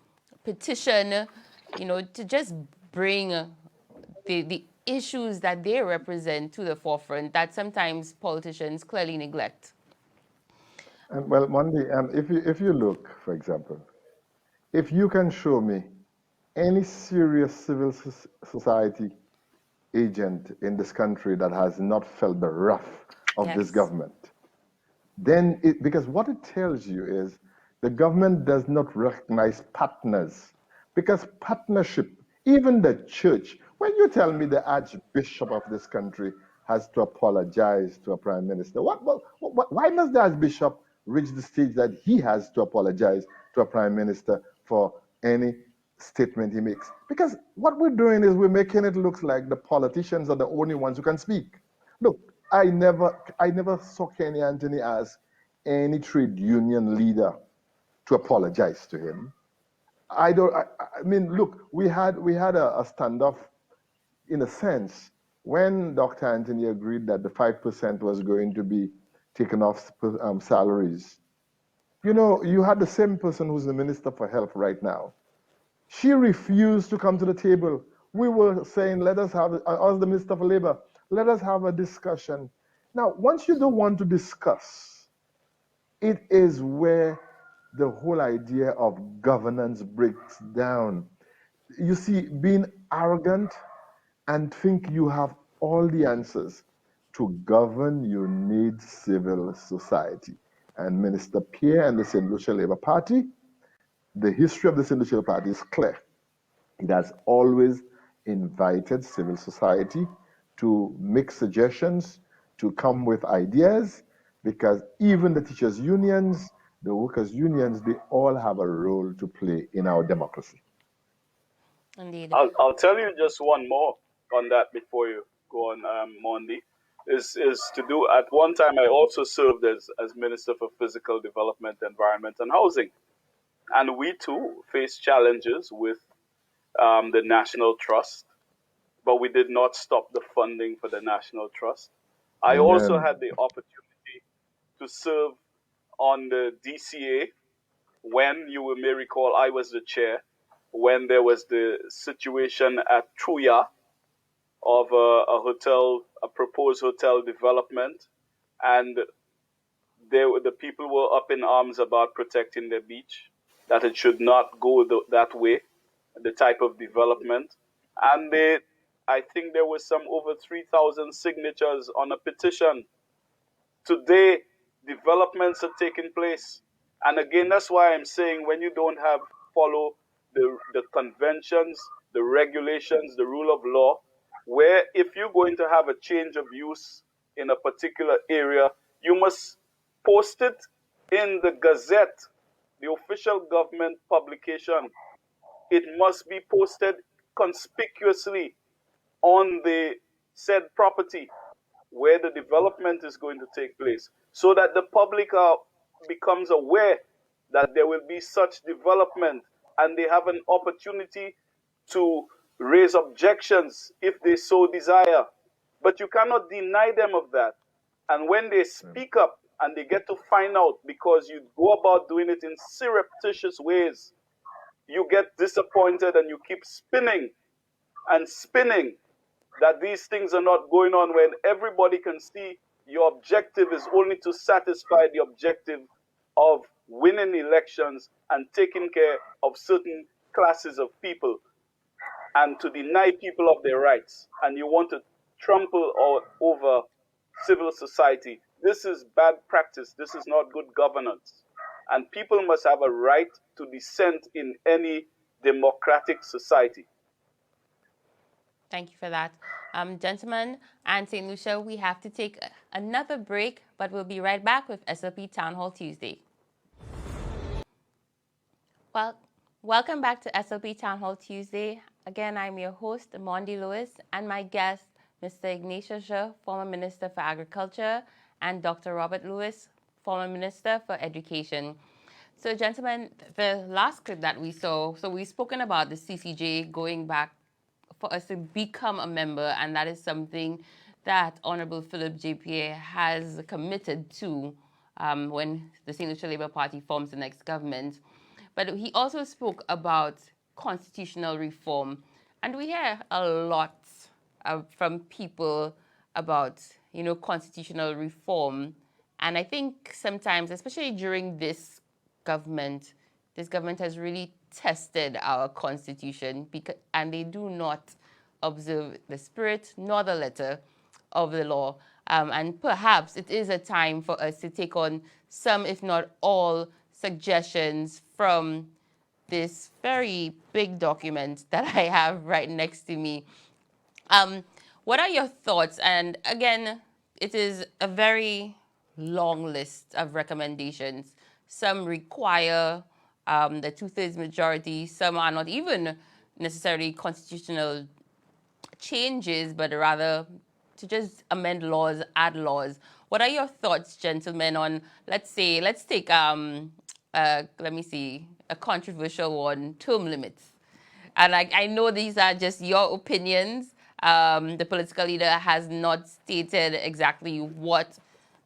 petition, to just bring the issues that they represent to the forefront that sometimes politicians clearly neglect. Well, Monday, if you look, for example, if you can show me any serious civil society agent in this country that has not felt the wrath of this Yes. government, because what it tells you is the government does not recognize partners, because partnership, even the church, when you tell me the archbishop of this country has to apologize to a prime minister, why must the archbishop reach the stage that he has to apologize to a prime minister for any statement he makes? Because what we're doing is we're making it look like the politicians are the only ones who can speak. Look, I never saw Kenny Anthony ask any trade union leader to apologize to him. I mean, look, we had a standoff in a sense when Dr. Anthony agreed that the 5% was going to be taken off salaries. You had the same person who's the Minister for Health right now. She refused to come to the table. We were saying, let us have, as the Minister for Labor, let us have a discussion. Now, once you don't want to discuss, it is where the whole idea of governance breaks down. You see, being arrogant and think you have all the answers. To govern, you need civil society. And Minister Pierre and the St. Lucia Labour Party, the history of the St. Lucia Labour Party is clear. It has always invited civil society to make suggestions, to come with ideas, because even the teachers' unions, the workers' unions, they all have a role to play in our democracy. Indeed. I'll tell you just one more on that before you go on, Mondi. Is to do at one time I also served as Minister for Physical Development, Environment and Housing. And we too faced challenges with the National Trust, but we did not stop the funding for the National Trust. I also Amen. had the opportunity to serve on the DCA when you may recall I was the chair when there was the situation at Truya of a proposed hotel development, and the people were up in arms about protecting their beach, that it should not go that way, the type of development. And I think there was some over 3,000 signatures on a petition. Today, developments are taking place. And again, that's why I'm saying when you don't follow the conventions, the regulations, the rule of law, where if you're going to have a change of use in a particular area, you must post it in the Gazette, the official government publication. It must be posted conspicuously on the said property where the development is going to take place, so that the public becomes aware that there will be such development and they have an opportunity to raise objections if they so desire. But you cannot deny them of that. And when they speak up and they get to find out, because you go about doing it in surreptitious ways, you get disappointed and you keep spinning and spinning that these things are not going on when everybody can see your objective is only to satisfy the objective of winning elections and taking care of certain classes of people and to deny people of their rights. And you want to trample over civil society. This is bad practice. This is not good governance. And people must have a right to dissent in any democratic society. Thank you for that. Gentlemen and St. Lucia, we have to take another break, but we'll be right back with SLP Town Hall Tuesday. Well, welcome back to SLP Town Hall Tuesday. Again, I'm your host, Mondi Lewis, and my guest, Mr. Ignatius Shah, former Minister for Agriculture, and Dr. Robert Lewis, former Minister for Education. So, gentlemen, the last clip that we saw, so we've spoken about the CCJ going back for us to become a member, and that is something that Honorable Philip JPA has committed to when the St. Lucia Labour Party forms the next government. But he also spoke about constitutional reform, and we hear a lot from people about constitutional reform, and I think sometimes, especially during government, this government has really tested our constitution and they do not observe the spirit nor the letter of the law. And perhaps it is a time for us to take on some, if not all, suggestions from this very big document that I have right next to me. What are your thoughts? And again, it is a very long list of recommendations. Some require the two-thirds majority. Some are not even necessarily constitutional changes, but rather to just amend laws, add laws. What are your thoughts, gentlemen, on, let's take let me see, a controversial one, term limits. And I know these are just your opinions. The political leader has not stated exactly what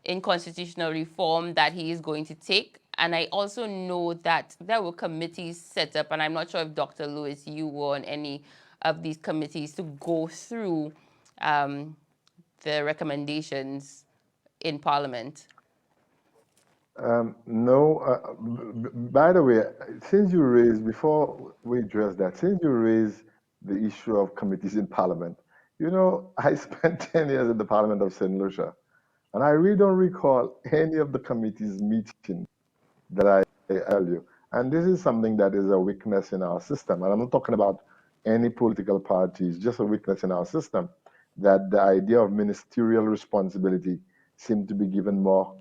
in constitutional reform that he is going to take. And I also know that there were committees set up, and I'm not sure if Dr. Lewis, you were on any of these committees to go through um, the recommendations in Parliament. No, by the way, since you raised, before we address that, since you raised the issue of committees in Parliament, I spent 10 years in the Parliament of St. Lucia, and I really don't recall any of the committees meeting that I tell you. And this is something that is a weakness in our system. And I'm not talking about any political parties, just a weakness in our system, that the idea of ministerial responsibility seemed to be given more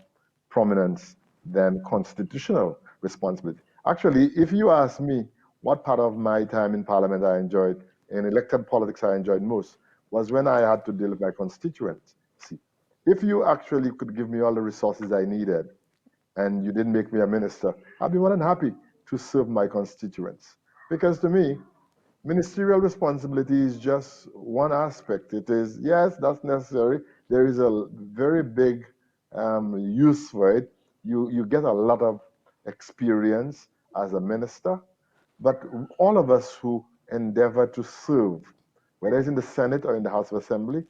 prominence than constitutional responsibility. Actually, if you ask me what part of my time in Parliament I enjoyed, in elected politics I enjoyed most, was when I had to deal with my constituents. See, if you actually could give me all the resources I needed and you didn't make me a minister, I'd be more than happy to serve my constituents. Because to me, ministerial responsibility is just one aspect. It is, yes, that's necessary. There is a very big use for it. You get a lot of experience as a minister, but all of us who endeavor to serve, whether it's in the Senate or in the House of Assembly,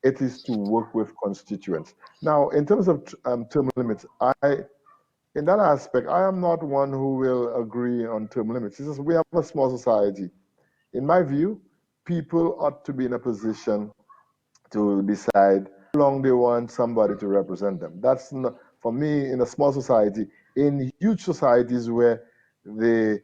it is to work with constituents. Now, in terms of term limits, in that aspect, I am not one who will agree on term limits. It's just we have a small society. In my view, people ought to be in a position to decide how long they want somebody to represent them. That's not, for me, in a small society. In huge societies where the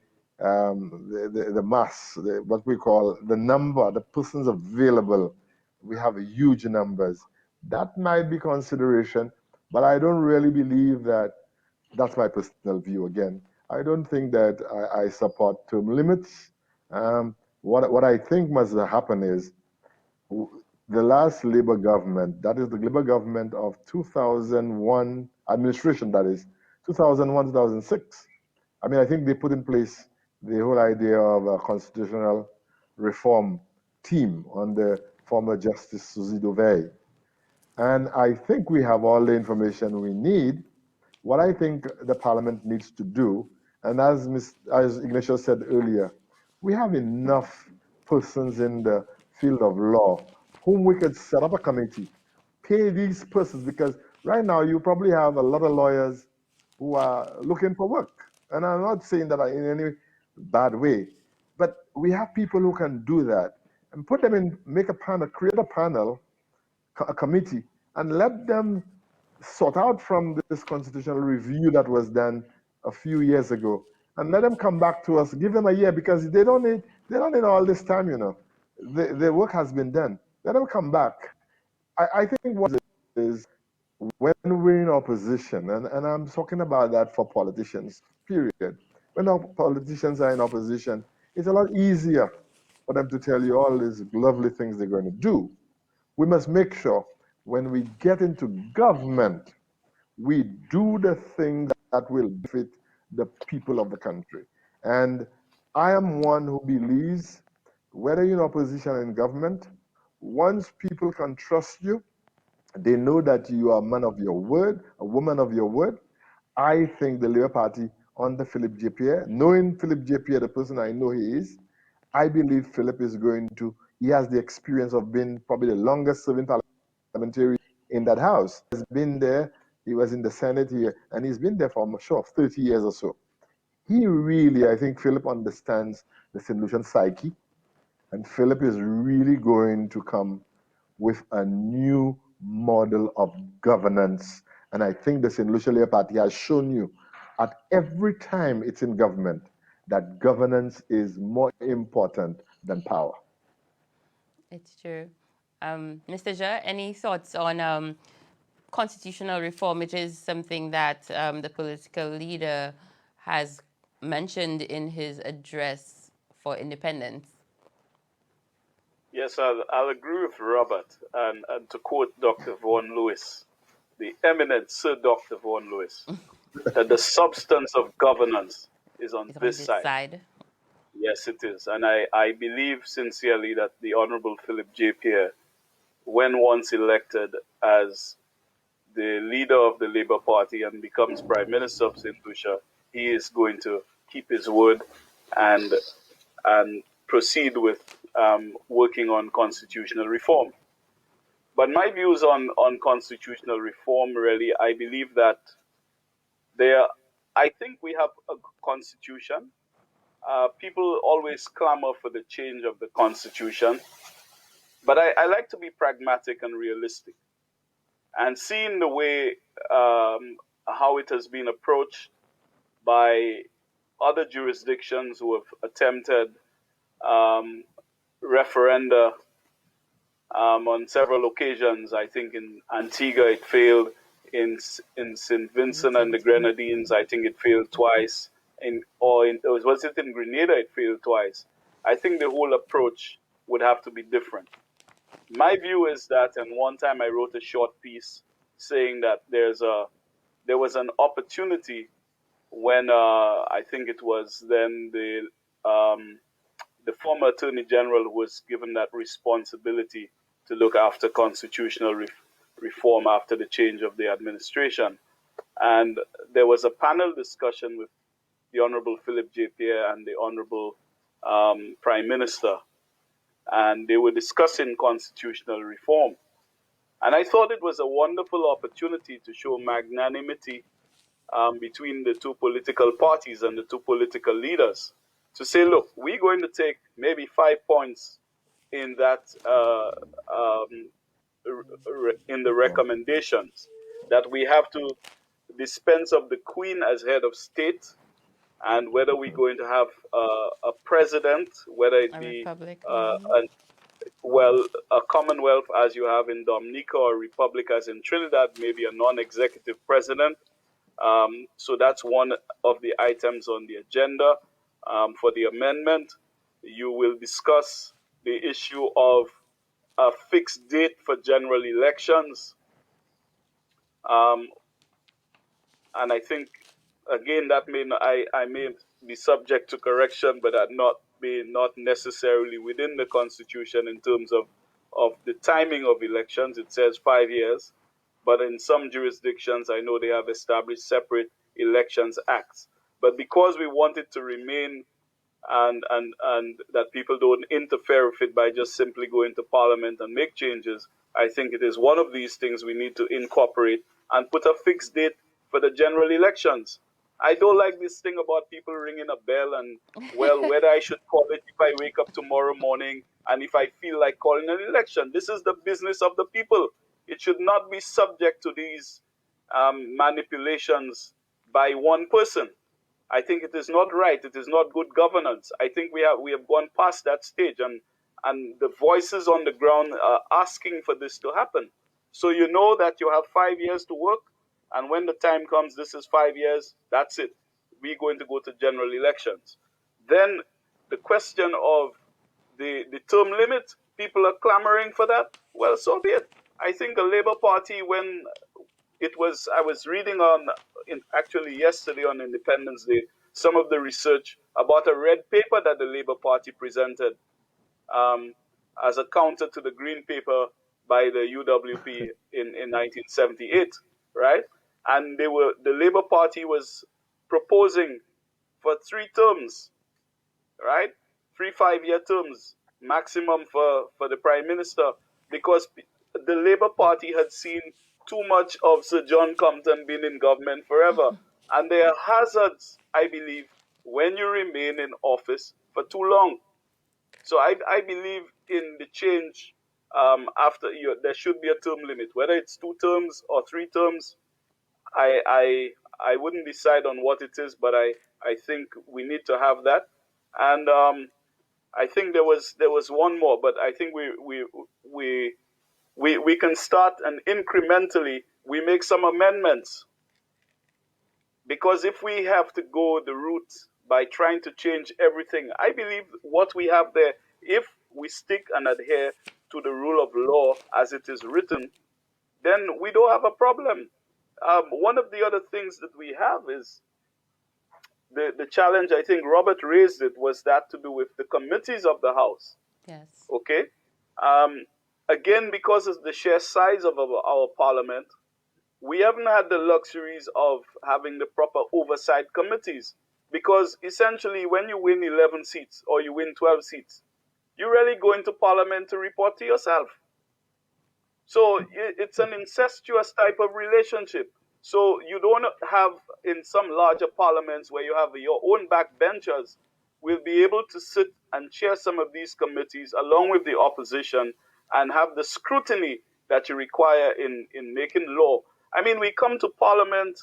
mass, what we call the number, the persons available, we have huge numbers. That might be consideration, but I don't really believe that. That's my personal view. Again, I don't think that I support term limits. What I think must happen is the last Labour government, that is the Labour government of 2001 administration, that is 2001, 2006. I mean, I think they put in place the whole idea of a constitutional reform team under former Justice Suzy Dovey. And I think we have all the information we need. What I think the Parliament needs to do, and as Ignatius said earlier, we have enough persons in the field of law whom we could set up a committee, pay these persons, because right now you probably have a lot of lawyers who are looking for work. And I'm not saying that in any bad way, but we have people who can do that and put them in, make a panel, create a panel, a committee, and let them sort out from this constitutional review that was done a few years ago, and let them come back to us. Give them a year, because they don't need all this time. The work has been done. Let them come back. I think what is when we're in opposition, and I'm talking about that for politicians. Period. When our politicians are in opposition, it's a lot easier for them to tell you all these lovely things they're going to do. We must make sure when we get into government, we do the things that will benefit the people of the country. And I am one who believes, whether you're in opposition or in government, once people can trust you, they know that you are a man of your word, a woman of your word. I think the Labour Party under Philip J. Pierre, knowing Philip J. Pierre, the person I know he is, I believe Philip is going to, he has the experience of being probably the longest serving parliamentarian in that house. He's been there, he was in the Senate here, and he's been there for, I'm sure, 30 years or so. He really, I think Philip understands the St. Lucian psyche, and Philip is really going to come with a new model of governance. And I think the St. Lucia Labour Party has shown you at every time it's in government that governance is more important than power. It's true. Mr. Jha, any thoughts on constitutional reform, which is something that the political leader has mentioned in his address for independence? Yes, I'll agree with Robert. And to quote Dr. Vaughan Lewis, the eminent Sir Dr. Vaughan Lewis, that the substance of governance is on It's on this this side. side. Yes, it is. And I believe sincerely that the Honorable Philip J. Pierre, when once elected as the leader of the Labour Party and becomes Prime Minister of St. Lucia, he is going to keep his word and proceed with working on constitutional reform. But my views on constitutional reform, really, I believe that I think we have a constitution. People always clamor for the change of the constitution, but I like to be pragmatic and realistic. And seeing the way how it has been approached by other jurisdictions who have attempted referenda on several occasions. I think in Antigua it failed. In St. Vincent and the Grenadines, I think it failed twice. Was it in Grenada? It failed twice. I think the whole approach would have to be different. My view is that, and one time I wrote a short piece saying that there was an opportunity when I think it was then the former Attorney General who was given that responsibility to look after constitutional reform after the change of the administration. And there was a panel discussion with the Honorable Philip J. Pierre and the Honorable Prime Minister, and they were discussing constitutional reform. And I thought it was a wonderful opportunity to show magnanimity between the two political parties and the two political leaders to say, look, we're going to take maybe 5 points in that in the recommendations, that we have to dispense of the Queen as head of state, and whether we're going to have a president, whether it A be republic. a commonwealth as you have in Dominica, or a republic as in Trinidad, maybe a non-executive president. So that's one of the items on the agenda for the amendment. You will discuss the issue of a fixed date for general elections. And I think, again, that I may be subject to correction, but that not necessarily within the Constitution in terms of the timing of elections. It says 5 years, but in some jurisdictions, I know they have established separate elections acts. But because we want it to remain and that people don't interfere with it by just simply going to Parliament and make changes, I think it is one of these things we need to incorporate and put a fixed date for the general elections. I don't like this thing about people ringing a bell and, well, whether I should call it if I wake up tomorrow morning and if I feel like calling an election. This is the business of the people. It should not be subject to these manipulations by one person. I think it is not right. It is not good governance. I think we have gone past that stage, and the voices on the ground are asking for this to happen. So you know that you have 5 years to work, and when the time comes, this is 5 years, that's it. We're going to go to general elections. Then the question of the term limit, people are clamoring for that. Well, so be it. I think the Labour Party, when I was reading actually yesterday on Independence Day, some of the research about a red paper that the Labour Party presented um, as a counter to the green paper by the UWP in 1978, right? And the Labour Party was proposing for 3 terms, right? 3 5-year terms maximum for the Prime Minister, because the Labour Party had seen too much of Sir John Compton being in government forever. And there are hazards, I believe, when you remain in office for too long. So I believe in the change after there should be a term limit, whether it's 2 terms or 3 terms. I wouldn't decide on what it is, but I think we need to have that. And I think there was one more, but I think we can start, and incrementally we make some amendments, because if we have to go the route by trying to change everything, I believe what we have there, if we stick and adhere to the rule of law as it is written, then we don't have a problem. One of the other things that we have is the challenge. I think Robert raised it, was that to do with the committees of the House. Yes. Okay. Again, because of the sheer size of our parliament, we haven't had the luxuries of having the proper oversight committees, because essentially when you win 11 seats or you win 12 seats, you really go into parliament to report to yourself. So it's an incestuous type of relationship. So you don't have, in some larger parliaments where you have your own backbenchers, will be able to sit and chair some of these committees along with the opposition and have the scrutiny that you require in making law. I mean, we come to parliament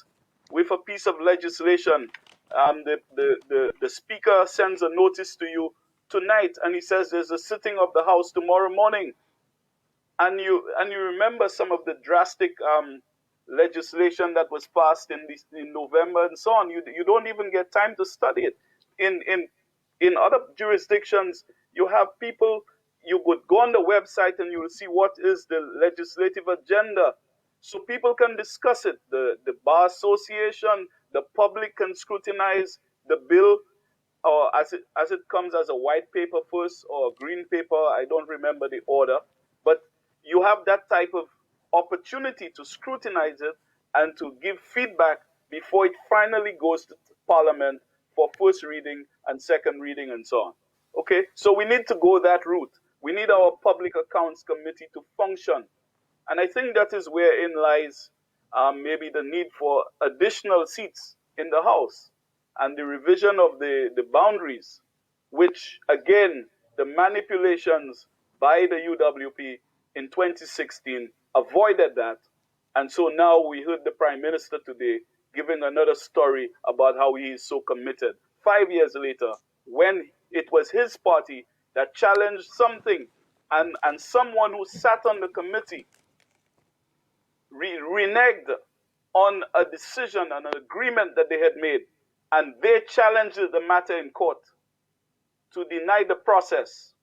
with a piece of legislation. The speaker sends a notice to you tonight, and he says there's a sitting of the House tomorrow morning. And you remember some of the drastic legislation that was passed in November and so on. You don't even get time to study it. In other jurisdictions, you have people. You would go on the website and you will see what is the legislative agenda, so people can discuss it. The Bar Association, the public can scrutinize the bill, or as it comes as a white paper first or a green paper. I don't remember the order, but you have that type of opportunity to scrutinize it and to give feedback before it finally goes to Parliament for first reading and second reading and so on. Okay, so we need to go that route. We need our Public Accounts Committee to function. And I think that is wherein lies maybe the need for additional seats in the House and the revision of the boundaries, which, again, the manipulations by the UWP in 2016 avoided that. And so now we heard the Prime Minister today giving another story about how he is so committed. 5 years later, when it was his party that challenged something, and someone who sat on the committee reneged on a decision and an agreement that they had made, and they challenged the matter in court to deny the process.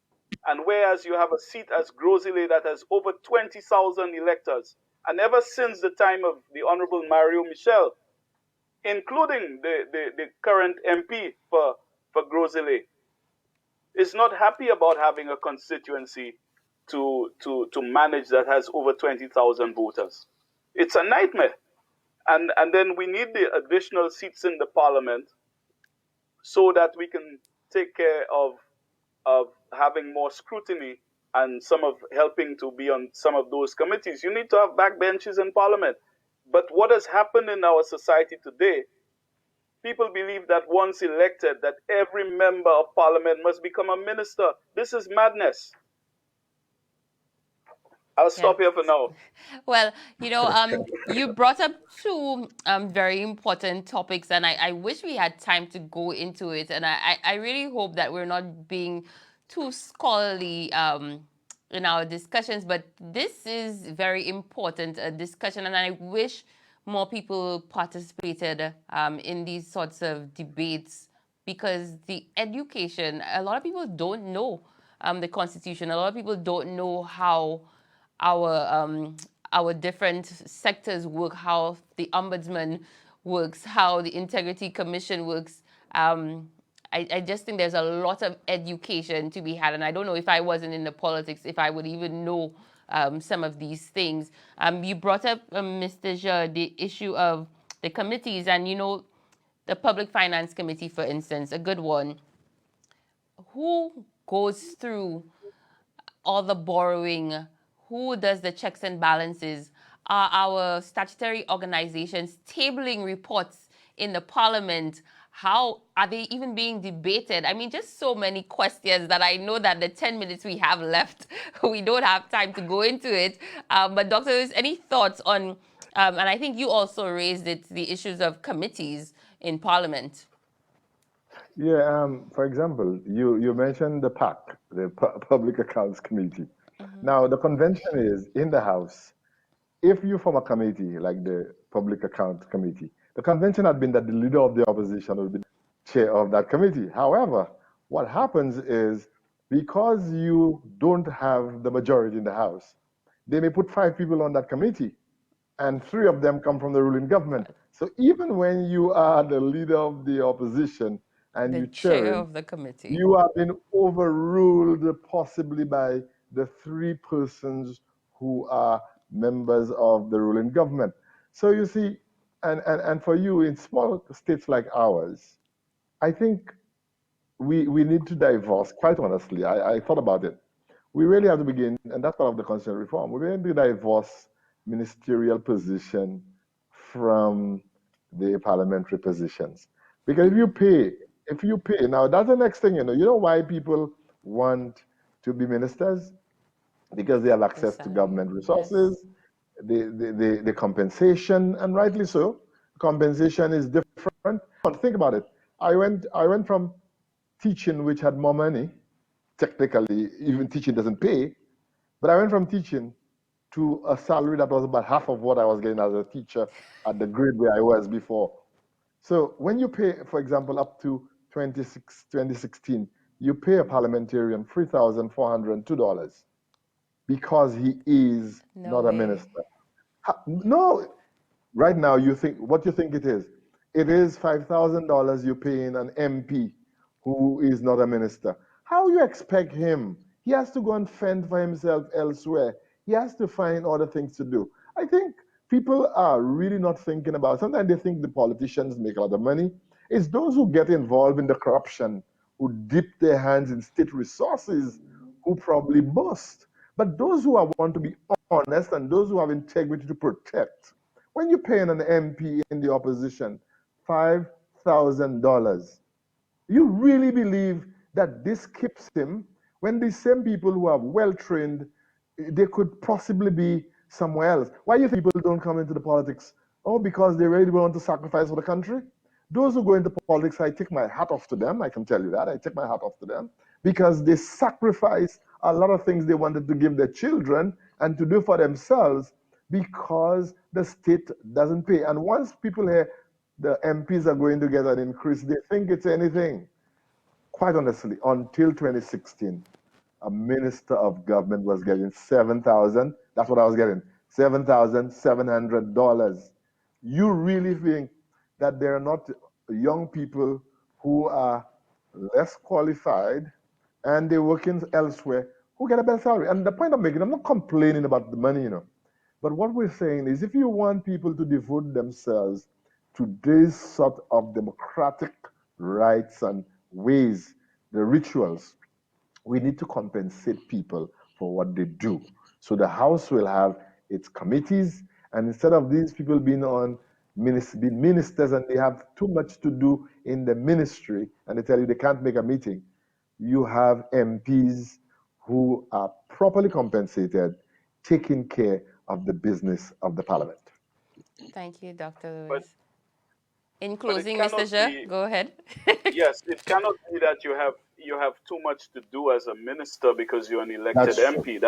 And whereas you have a seat as Grosile that has over 20,000 electors, and ever since the time of the Honorable Mario Michel, including the current MP for Grosile, is not happy about having a constituency to manage that has over 20,000 voters. It's a nightmare. And then we need the additional seats in the parliament so that we can take care of having more scrutiny and helping to be on some of those committees. You need to have backbenches in parliament. But what has happened in our society today, people believe that once elected, that every member of parliament must become a minister. This is madness. I'll stop here for now. Well, you brought up two very important topics, and I wish we had time to go into it. And I really hope that we're not being too scholarly in our discussions, but this is very important discussion, and I wish more people participated in these sorts of debates, because the education, a lot of people don't know the Constitution. A lot of people don't know how our different sectors work, how the Ombudsman works, how the Integrity Commission works. I just think there's a lot of education to be had, and I don't know if I wasn't in the politics, if I would even know some of these things. You brought up, Mr. Jha, the issue of the committees, and the Public Finance Committee, for instance, a good one. Who goes through all the borrowing? Who does the checks and balances? Are our statutory organizations tabling reports in the parliament? How are they even being debated? I mean, just so many questions that I know that the 10 minutes we have left, we don't have time to go into it. But Dr. Lewis, any thoughts on, and I think you also raised it, the issues of committees in parliament? Yeah, for example, you mentioned the PAC, the Public Accounts Committee. Now, the convention is in the House. If you form a committee like the Public Account Committee, the convention had been that the leader of the opposition will be chair of that committee. However, what happens is because you don't have the majority in the House, they may put 5 people on that committee, and 3 of them come from the ruling government. So even when you are the leader of the opposition and The you chair chair it, of the committee. you have been overruled possibly by the 3 persons who are members of the ruling government. So you see, and for you in small states like ours, I think we need to divorce, quite honestly. I thought about it. We really have to begin, and that's part of the constitutional reform. We really need to divorce ministerial position from the parliamentary positions. Because if you pay, now that's the next thing, you know why people want to be ministers? Because they have The access to salary. government Yes. resources, the compensation, and rightly so. Compensation is different. Think about it. I went from teaching, which had more money, technically, even teaching doesn't pay, but I went from teaching to a salary that was about half of what I was getting as a teacher at the grade where I was before. So when you pay, for example, up to 2016, you pay a parliamentarian $3,402 because he is No not a way. minister. No, right now you think what you think it is. It is $5,000 you pay in an MP who is not a minister. How you expect him? He has to go and fend for himself elsewhere. He has to find other things to do. I think people are really not thinking about. Sometimes they think the politicians make a lot of money. It's those who get involved in the corruption, who dip their hands in state resources, who probably bust. But those who want to be honest and those who have integrity to protect, when you're paying an MP in the opposition $5,000, you really believe that this keeps him when these same people who are well trained, they could possibly be somewhere else? Why do you think people don't come into the politics? Oh, because they really want to sacrifice for the country? Those who go into politics, I take my hat off to them. I can tell you that. I take my hat off to them because they sacrifice a lot of things they wanted to give their children and to do for themselves because the state doesn't pay. And once people hear the MPs are going to get an increase, they think it's anything. Quite honestly, until 2016, a minister of government was getting 7,000. That's what I was getting, $7,700. You really think that there are not young people who are less qualified and they're working elsewhere who get a better salary? And the point I'm making, I'm not complaining about the money, but what we're saying is if you want people to devote themselves to this sort of democratic rights and ways, the rituals, we need to compensate people for what they do. So the House will have its committees, and instead of these people being being ministers and they have too much to do in the ministry and they tell you they can't make a meeting, you have MPs who are properly compensated, taking care of the business of the parliament. Thank you, Dr. But Lewis. In but it closing, Mr. cannot Jha, be. go ahead. Yes, it cannot be that you have too much to do as a minister because you're an elected That's true. MP.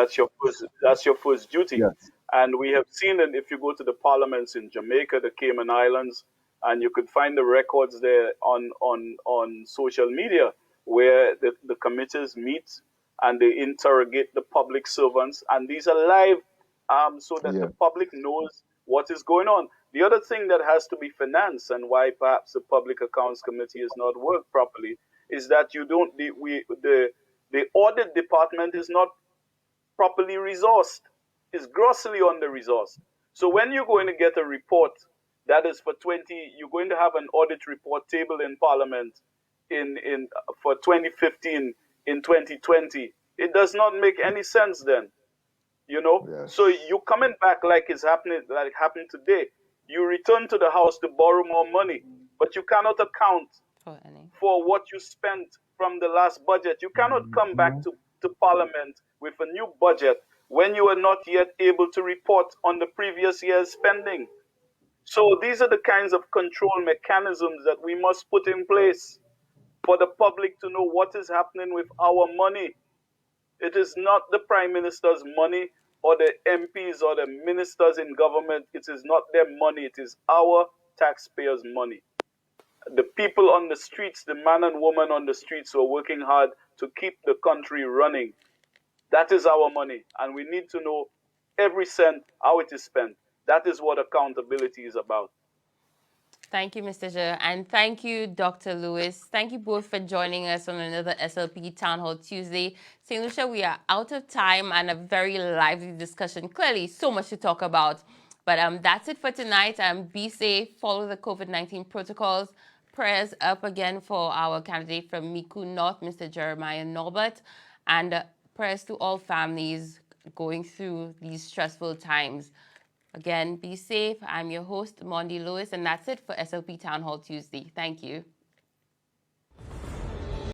That's your first duty. Yes. And we have seen that if you go to the parliaments in Jamaica, the Cayman Islands, and you could find the records there on social media where the committees meet and they interrogate the public servants, and these are live, so that the Yeah. public knows what is going on. The other thing that has to be financed, and why perhaps the Public Accounts Committee has not worked properly, is that the audit department is not properly resourced, is grossly under resourced. So when you're going to get a report that is for 20, you're going to have an audit report table in Parliament in for 2015 in 2020. It does not make any sense then, you know. Yes. So you coming back like it's happening, like happened today. You return to the house to borrow more money, but you cannot account For any. for what you spent from the last budget. You cannot come back to Parliament with a new budget when you are not yet able to report on the previous year's spending. So these are the kinds of control mechanisms that we must put in place for the public to know what is happening with our money. It is not the Prime Minister's money or the MPs or the ministers in government. It is not their money. It is our taxpayers' money. The people on the streets, the man and woman on the streets who are working hard to keep the country running, that is our money. And we need to know every cent, how it is spent. That is what accountability is about. Thank you, Mr. Jha, and thank you, Dr. Lewis. Thank you both for joining us on another SLP Town Hall Tuesday. St. Lucia, we are out of time and a very lively discussion. Clearly, so much to talk about. But that's it for tonight. Be safe, follow the COVID-19 protocols. Prayers up again for our candidate from Miku North, Mr. Jeremiah Norbert. And prayers to all families going through these stressful times. Again, be safe. I'm your host, Mondi Lewis, and that's it for SLP Town Hall Tuesday. Thank you.